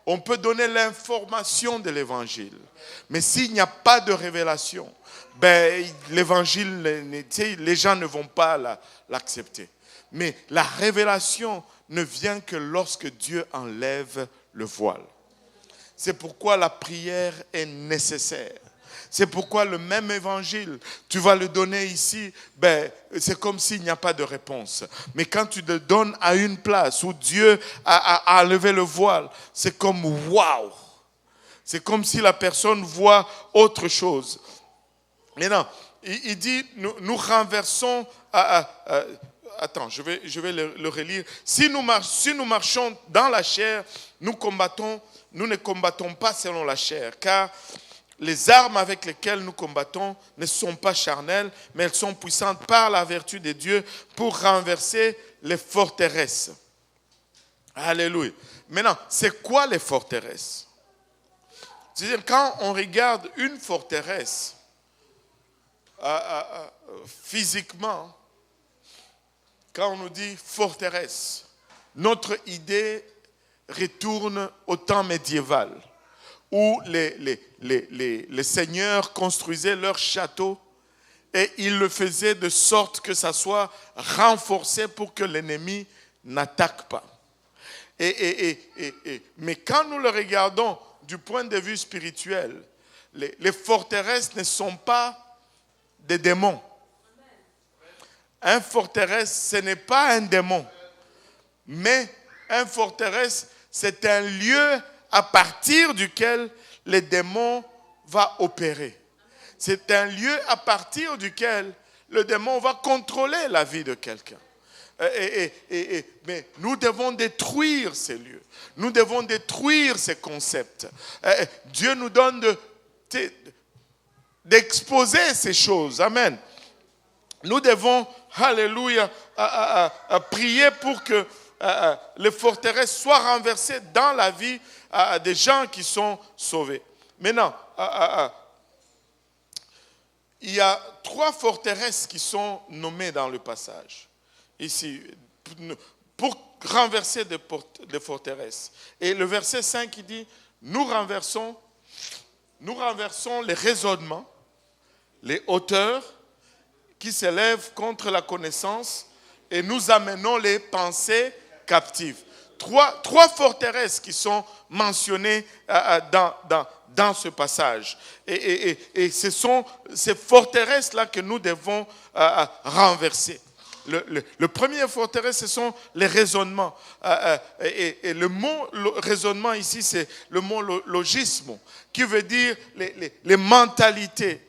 On peut donner l'information de l'évangile, mais s'il n'y a pas de révélation, l'évangile, les gens ne vont pas l'accepter. Mais la révélation ne vient que lorsque Dieu enlève le voile. C'est pourquoi la prière est nécessaire. C'est pourquoi le même évangile, tu vas le donner ici, c'est comme s'il n'y a pas de réponse. Mais quand tu le donnes à une place où Dieu a enlevé le voile, c'est comme waouh. C'est comme si la personne voit autre chose. Maintenant, il dit, nous renversons... Attends, je vais le relire. Si nous marchons dans la chair, nous ne combattons pas selon la chair, car les armes avec lesquelles nous combattons ne sont pas charnelles, mais elles sont puissantes par la vertu de Dieu pour renverser les forteresses. Alléluia. Maintenant, c'est quoi les forteresses? C'est-à-dire, quand on regarde une forteresse, physiquement, quand on nous dit forteresse, notre idée retourne au temps médiéval, où les seigneurs construisaient leurs châteaux et ils le faisaient de sorte que ça soit renforcé pour que l'ennemi n'attaque pas. Mais quand nous le regardons du point de vue spirituel, les forteresses ne sont pas des démons. Un forteresse, ce n'est pas un démon, mais un forteresse, c'est un lieu à partir duquel les démons vont opérer. C'est un lieu à partir duquel le démon va contrôler la vie de quelqu'un. Mais nous devons détruire ces lieux. Nous devons détruire ces concepts. Dieu nous donne d'exposer ces choses. Amen. Nous devons, alléluia, prier pour que les forteresses soient renversées dans la vie des gens qui sont sauvés. Maintenant, il y a 3 forteresses qui sont nommées dans le passage. Ici, pour renverser des forteresses. Et le verset 5, il dit, nous renversons les raisonnements, les hauteurs qui s'élèvent contre la connaissance et nous amenons les pensées captives. Trois forteresses qui sont mentionnées dans ce passage. Et ce sont ces forteresses-là que nous devons renverser. Le premier forteresse, ce sont les raisonnements. Et le mot raisonnement ici, c'est le mot logisme, qui veut dire les mentalités,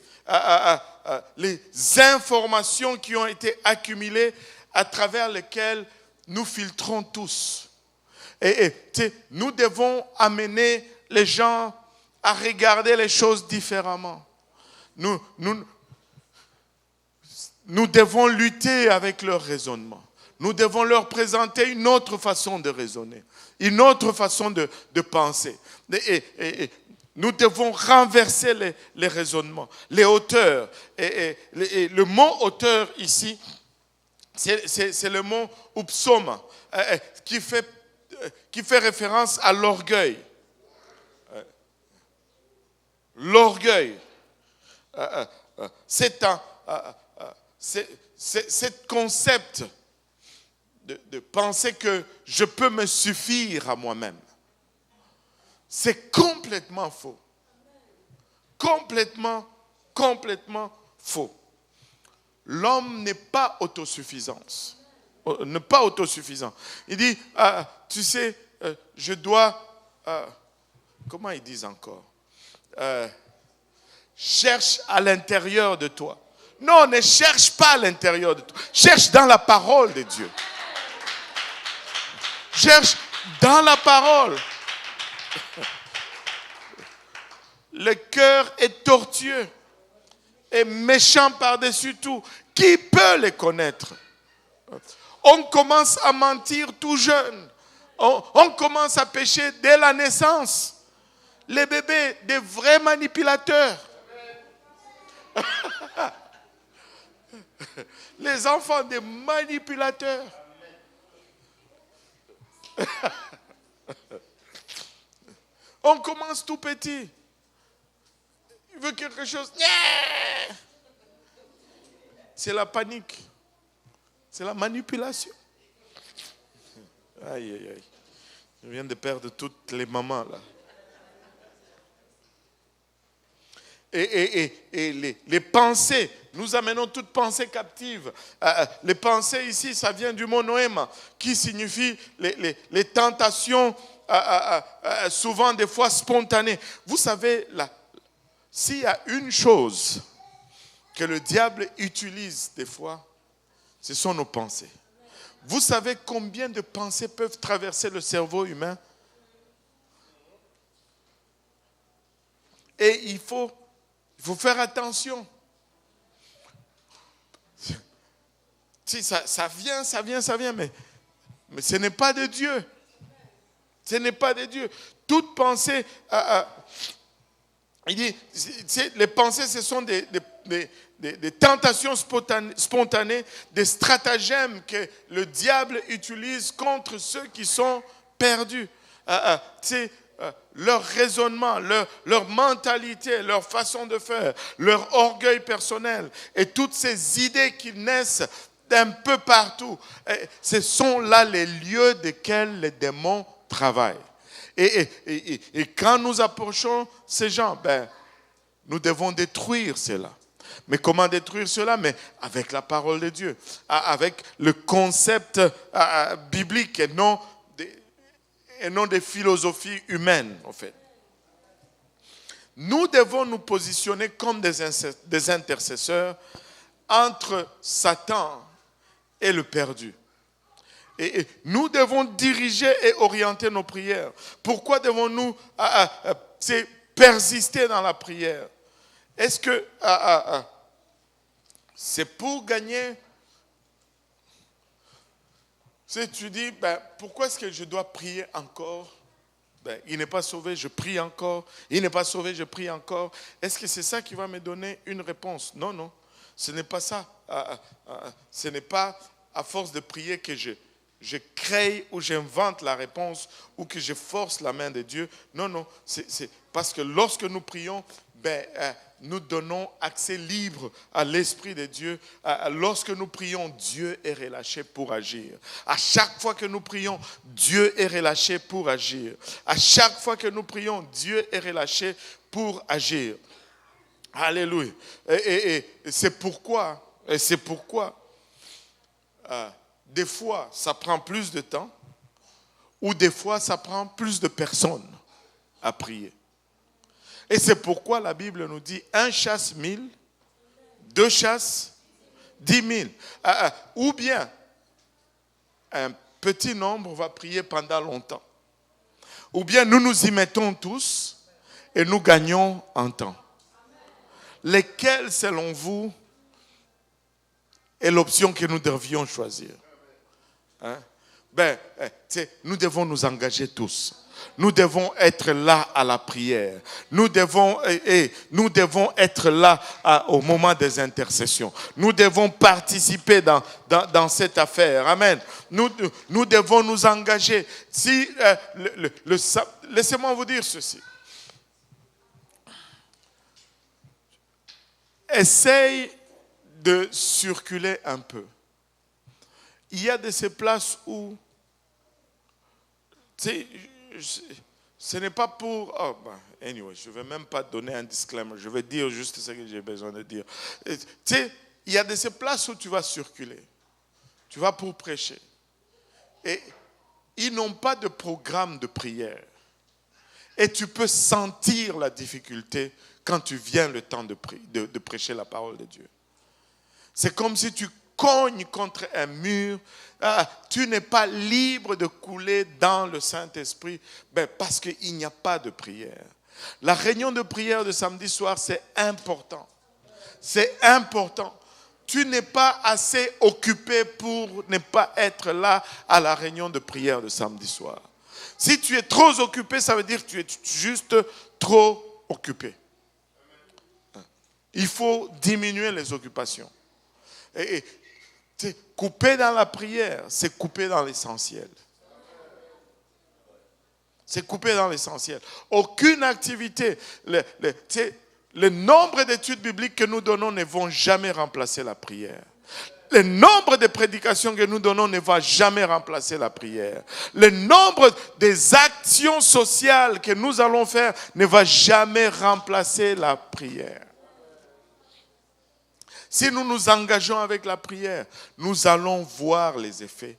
les informations qui ont été accumulées à travers lesquelles nous filtrons tous. Et nous devons amener les gens à regarder les choses différemment. Nous devons lutter avec leur raisonnement. Nous devons leur présenter une autre façon de raisonner, une autre façon de penser. Et nous devons renverser les raisonnements, les hauteurs. Et le mot hauteur ici, C'est le mot upsoma, qui fait référence à l'orgueil. L'orgueil. C'est ce concept de penser que je peux me suffire à moi-même. C'est complètement faux. Complètement faux. L'homme n'est pas autosuffisant. Il dit, tu sais, je dois, comment ils disent encore? Cherche à l'intérieur de toi. Non, ne cherche pas à l'intérieur de toi. Cherche dans la parole de Dieu. Cherche dans la parole. Le cœur est tortueux et méchant par-dessus tout. Qui peut les connaître? On commence à mentir tout jeune. On commence à pécher dès la naissance. Les bébés, des vrais manipulateurs. Les enfants, des manipulateurs. On commence tout petit. Il veut quelque chose. C'est la panique. C'est la manipulation. Aïe, aïe, aïe. Je viens de perdre toutes les mamans là. Et les pensées, nous amenons toute pensée captive. Les pensées ici, ça vient du mot noéma, qui signifie les tentations, souvent des fois spontanées. Vous savez, s'il y a une chose que le diable utilise des fois, ce sont nos pensées. Vous savez combien de pensées peuvent traverser le cerveau humain? Et il faut faire attention. Si ça vient, mais ce n'est pas de Dieu. Ce n'est pas de Dieu. Toute pensée, il dit, les pensées, ce sont des tentations spontanées, des stratagèmes que le diable utilise contre ceux qui sont perdus. Leur raisonnement, leur mentalité, leur façon de faire, leur orgueil personnel et toutes ces idées qui naissent d'un peu partout. Ce sont là les lieux desquels les démons travaillent. Et quand nous approchons ces gens, nous devons détruire cela. Mais comment détruire cela? Mais avec la parole de Dieu, avec le concept biblique et non des philosophies humaines, en fait. Nous devons nous positionner comme des intercesseurs entre Satan et le perdu. Et nous devons diriger et orienter nos prières. Pourquoi devons-nous persister dans la prière? Est-ce que c'est pour gagner? Si tu dis, pourquoi est-ce que je dois prier encore? Il n'est pas sauvé, je prie encore. Il n'est pas sauvé, je prie encore. Est-ce que c'est ça qui va me donner une réponse? Non, non. Ce n'est pas ça. Ce n'est pas à force de prier que je crée ou j'invente la réponse ou que je force la main de Dieu. Non, non. C'est parce que lorsque nous prions, nous donnons accès libre à l'Esprit de Dieu. Lorsque nous prions, Dieu est relâché pour agir. À chaque fois que nous prions, Dieu est relâché pour agir. À chaque fois que nous prions, Dieu est relâché pour agir. Alléluia. Et c'est pourquoi, des fois, ça prend plus de temps, ou des fois, ça prend plus de personnes à prier. Et c'est pourquoi la Bible nous dit, 1 chasse 1000, 2 chasse 10 000. Ou bien, un petit nombre va prier pendant longtemps. Ou bien, nous nous y mettons tous et nous gagnons en temps. Lesquels, selon vous, est l'option que nous devions choisir? Nous devons nous engager tous. Nous devons être là à la prière. Nous devons être là au moment des intercessions. Nous devons participer dans cette affaire. Amen. Nous devons nous engager. Si, laissez-moi vous dire ceci. Essaye de circuler un peu. Il y a de ces places où, tu sais, ce n'est pas pour... anyway, je ne vais même pas donner un disclaimer. Je vais dire juste ce que j'ai besoin de dire. Tu sais, il y a de ces places où tu vas circuler. Tu vas pour prêcher. Et ils n'ont pas de programme de prière. Et tu peux sentir la difficulté quand tu viens le temps de prêcher la parole de Dieu. C'est comme si tu cognes contre un mur. Tu n'es pas libre de couler dans le Saint-Esprit parce qu'il n'y a pas de prière. La réunion de prière de samedi soir, c'est important. C'est important. Tu n'es pas assez occupé pour ne pas être là à la réunion de prière de samedi soir. Si tu es trop occupé, ça veut dire que tu es juste trop occupé. Il faut diminuer les occupations. Et couper dans la prière, c'est couper dans l'essentiel. C'est couper dans l'essentiel. Aucune activité, le nombre d'études bibliques que nous donnons ne vont jamais remplacer la prière. Le nombre de prédications que nous donnons ne va jamais remplacer la prière. Le nombre des actions sociales que nous allons faire ne va jamais remplacer la prière. Si nous nous engageons avec la prière, nous allons voir les effets.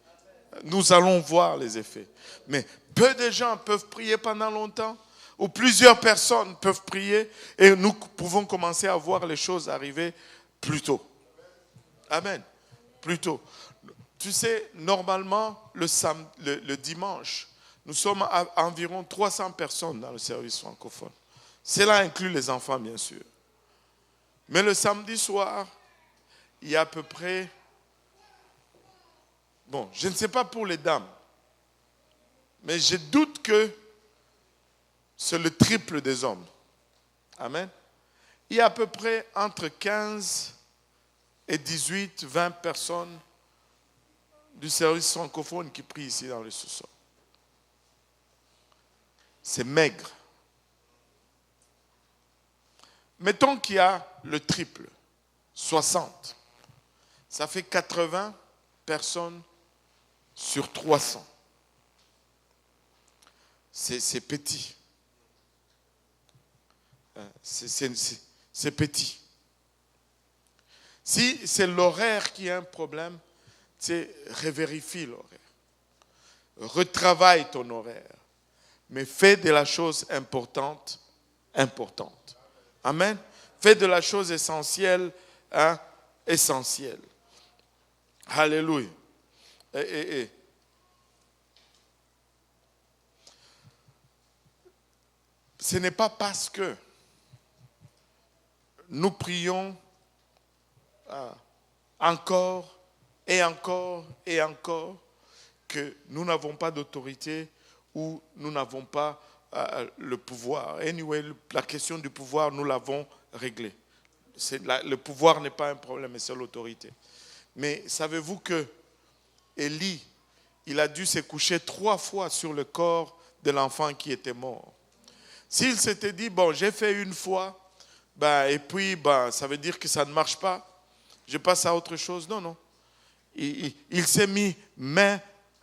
Nous allons voir les effets. Mais peu de gens peuvent prier pendant longtemps, ou plusieurs personnes peuvent prier, et nous pouvons commencer à voir les choses arriver plus tôt. Amen. Plus tôt. Tu sais, normalement, le dimanche, nous sommes à environ 300 personnes dans le service francophone. Cela inclut les enfants, bien sûr. Mais le samedi soir, il y a à peu près... Bon, je ne sais pas pour les dames, mais je doute que c'est le triple des hommes. Amen. Il y a à peu près entre 15 et 18, 20 personnes du service francophone qui prient ici dans le sous-sol. C'est maigre. Mettons qu'il y a le triple, 60. Ça fait 80 personnes sur 300. C'est petit. C'est petit. Si c'est l'horaire qui a un problème, revérifie l'horaire. Retravaille ton horaire. Mais fais de la chose importante. Amen. Fais de la chose essentielle, essentielle. Alléluia. Ce n'est pas parce que nous prions encore et encore et encore que nous n'avons pas d'autorité ou nous n'avons pas le pouvoir. Anyway, la question du pouvoir, nous l'avons réglée. Le pouvoir n'est pas un problème, mais c'est l'autorité. Mais savez-vous que Élie, il a dû se coucher 3 fois sur le corps de l'enfant qui était mort. S'il s'était dit, bon, j'ai fait une fois, et puis ça veut dire que ça ne marche pas, je passe à autre chose. Non. Il s'est mis main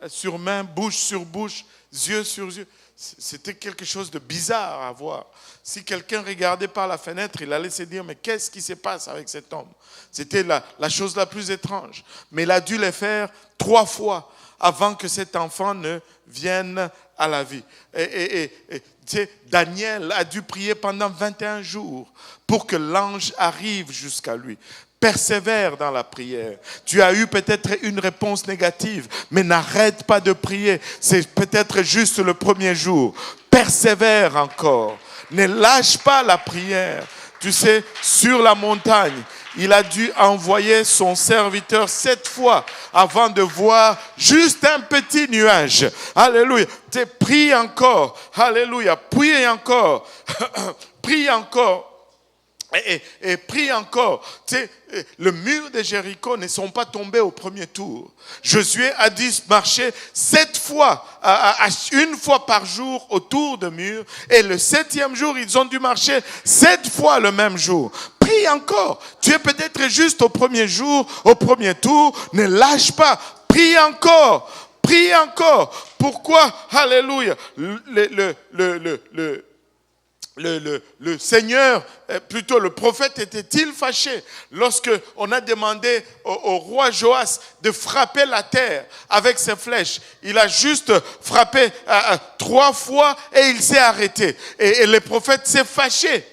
sur main, bouche sur bouche, yeux sur yeux. C'était quelque chose de bizarre à voir. Si quelqu'un regardait par la fenêtre, il allait se dire, mais qu'est-ce qui se passe avec cet homme? C'était la chose la plus étrange. Mais il a dû le faire 3 fois avant que cet enfant ne vienne à la vie. Et Daniel a dû prier pendant 21 jours pour que l'ange arrive jusqu'à lui. Persévère dans la prière. Tu as eu peut-être une réponse négative, mais n'arrête pas de prier. C'est peut-être juste le premier jour. Persévère encore. Ne lâche pas la prière. Tu sais, sur la montagne, il a dû envoyer son serviteur 7 fois avant de voir juste un petit nuage. Alléluia. Prie encore. Alléluia. Prie encore. Prie encore. Et prie encore. Le mur de Jéricho ne sont pas tombés au premier tour. Josué a dû marcher 7 fois, une fois par jour autour du mur. Et le 7e jour, ils ont dû marcher 7 fois le même jour. Prie encore. Tu es peut-être juste au premier jour, au premier tour. Ne lâche pas. Prie encore. Prie encore. Pourquoi? Alléluia. Le Seigneur, plutôt le prophète, était-il fâché lorsque on a demandé au roi Joas de frapper la terre avec ses flèches? Il a juste frappé 3 fois et il s'est arrêté. Et le prophète s'est fâché.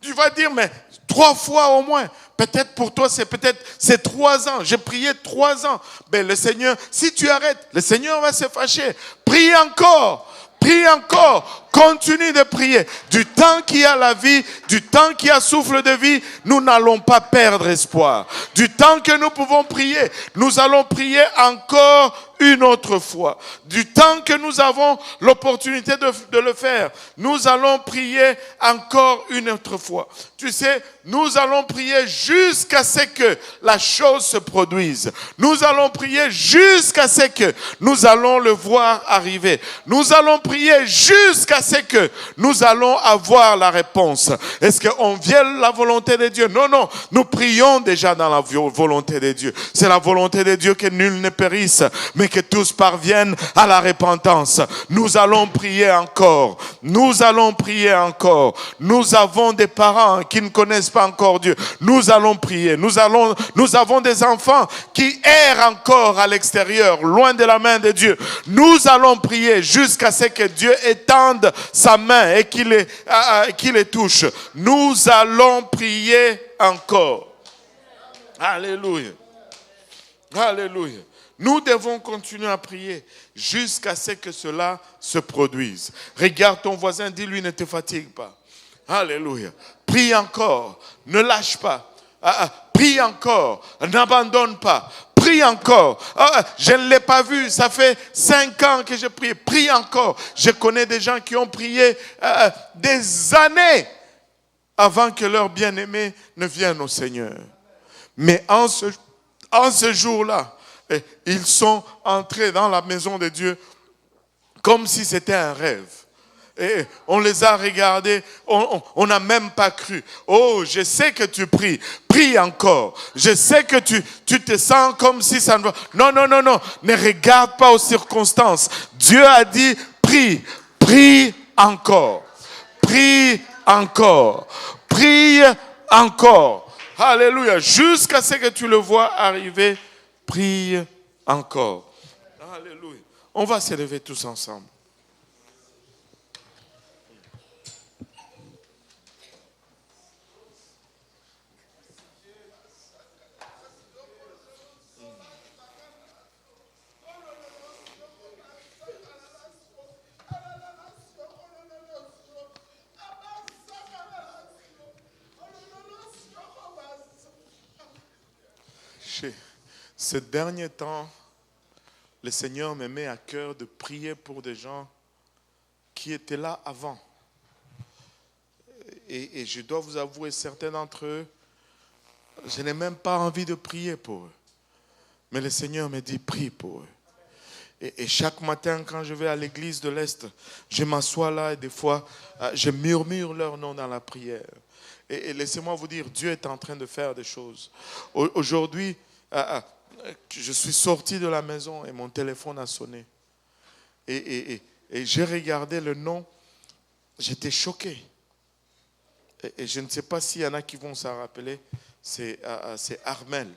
Tu vas dire, mais 3 fois au moins. Peut-être pour toi, c'est 3 ans. J'ai prié 3 ans. Mais le Seigneur, si tu arrêtes, le Seigneur va se fâcher. Prie encore. Prie encore, continue de prier. Du temps qu'il y a la vie, du temps qu'il y a souffle de vie, nous n'allons pas perdre espoir. Du temps que nous pouvons prier, nous allons prier encore une autre fois. Du temps que nous avons l'opportunité de le faire, nous allons prier encore une autre fois. Tu sais, nous allons prier jusqu'à ce que la chose se produise. Nous allons prier jusqu'à ce que nous allons le voir arriver. Nous allons prier jusqu'à ce que nous allons avoir la réponse. Est-ce qu'on viole la volonté de Dieu? Non, non. Nous prions déjà dans la volonté de Dieu. C'est la volonté de Dieu que nul ne périsse, mais que tous parviennent à la repentance. Nous allons prier encore. Nous allons prier encore. Nous avons des parents qui ne connaissent pas encore Dieu. Nous allons prier. Nous avons des enfants qui errent encore à l'extérieur, loin de la main de Dieu. Nous allons prier jusqu'à ce que Dieu étende sa main et qu'il les touche. Nous allons prier encore. Alléluia. Alléluia. Nous devons continuer à prier jusqu'à ce que cela se produise. Regarde ton voisin, dis-lui, ne te fatigue pas. Alléluia. Prie encore. Ne lâche pas. Prie encore. N'abandonne pas. Prie encore. Je ne l'ai pas vu. Ça fait 5 ans que je prie. Prie encore. Je connais des gens qui ont prié des années avant que leur bien-aimé ne vienne au Seigneur. Mais en ce jour-là, ils sont entrés dans la maison de Dieu comme si c'était un rêve. Et on les a regardés, on n'a même pas cru. Oh, je sais que tu pries, prie encore. Je sais que tu te sens comme si ça ne va. Non, non, non, non, ne regarde pas aux circonstances. Dieu a dit, prie, prie encore. Prie encore. Prie encore. Alléluia. Jusqu'à ce que tu le vois arriver, prie encore. Alléluia. On va se lever tous ensemble. Ces derniers temps, le Seigneur me met à cœur de prier pour des gens qui étaient là avant. Et je dois vous avouer, certains d'entre eux, je n'ai même pas envie de prier pour eux. Mais le Seigneur me dit, prie pour eux. Et chaque matin, quand je vais à l'église de l'Est, je m'assois là et des fois, je murmure leur nom dans la prière. Et laissez-moi vous dire, Dieu est en train de faire des choses. Aujourd'hui, je suis sorti de la maison et mon téléphone a sonné. Et j'ai regardé le nom, j'étais choqué. Et je ne sais pas s'il y en a qui vont s'en rappeler, c'est Armel.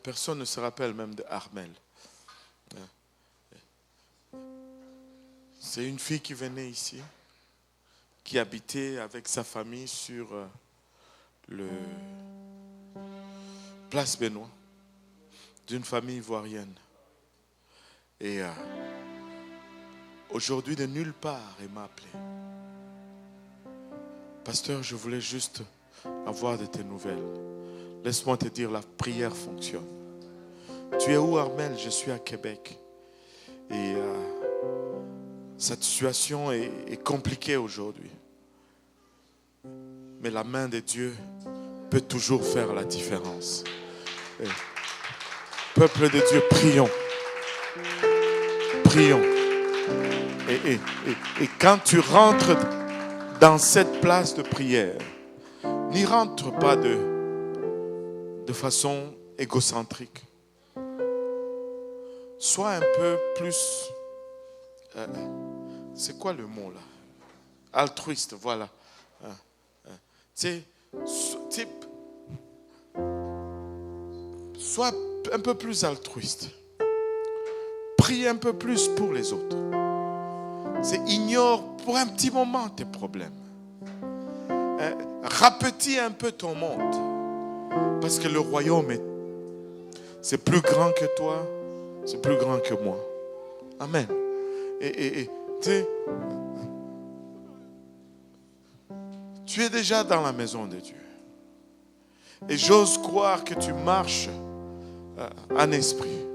Personne ne se rappelle même de Armel. C'est une fille qui venait ici, qui habitait avec sa famille sur le Place Benoît, d'une famille ivoirienne. Et aujourd'hui, de nulle part, elle m'a appelé. Pasteur, je voulais juste avoir de tes nouvelles. Laisse-moi te dire, la prière fonctionne. Tu es où, Armel? Je suis à Québec. Et cette situation est compliquée aujourd'hui. Mais la main de Dieu peut toujours faire la différence. Et, peuple de Dieu, prions. Prions. Et quand tu rentres dans cette place de prière, n'y rentre pas de façon égocentrique. Sois un peu plus... c'est quoi le mot là? Altruiste, voilà. Sois un peu plus altruiste. Prie un peu plus pour les autres. Ignore pour un petit moment tes problèmes. Rapetis un peu ton monde. Parce que le royaume c'est plus grand que toi, c'est plus grand que moi. Amen. Tu es déjà dans la maison de Dieu. Et j'ose croire que tu marches en esprit.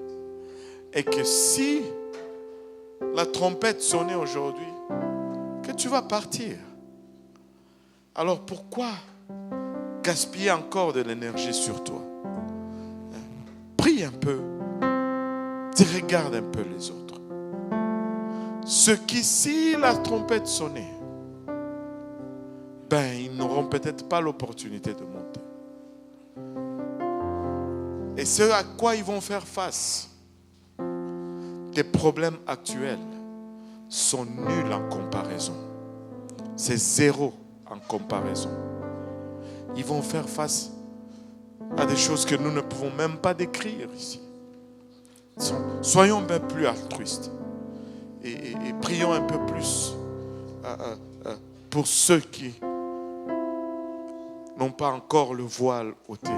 Et que si la trompette sonnait aujourd'hui, que tu vas partir. Alors pourquoi gaspiller encore de l'énergie sur toi? Prie un peu. Regarde un peu les autres. Ceux qui, si la trompette sonnait, ils n'auront peut-être pas l'opportunité de monter. Et ce à quoi ils vont faire face, les problèmes actuels sont nuls en comparaison. C'est zéro en comparaison. Ils vont faire face à des choses que nous ne pouvons même pas décrire ici. Soyons un peu plus altruistes et prions un peu plus pour ceux qui n'ont pas encore le voile ôté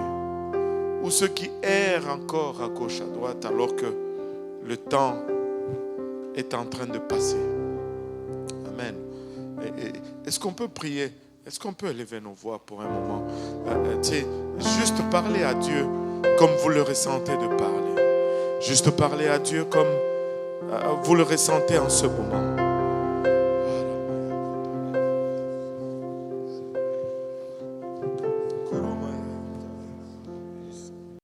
ou ceux qui errent encore à gauche, à droite alors que le temps est en train de passer. Amen. Est-ce qu'on peut prier? Est-ce qu'on peut élever nos voix pour un moment? Juste parler à Dieu comme vous le ressentez de parler. Juste parler à Dieu comme vous le ressentez en ce moment.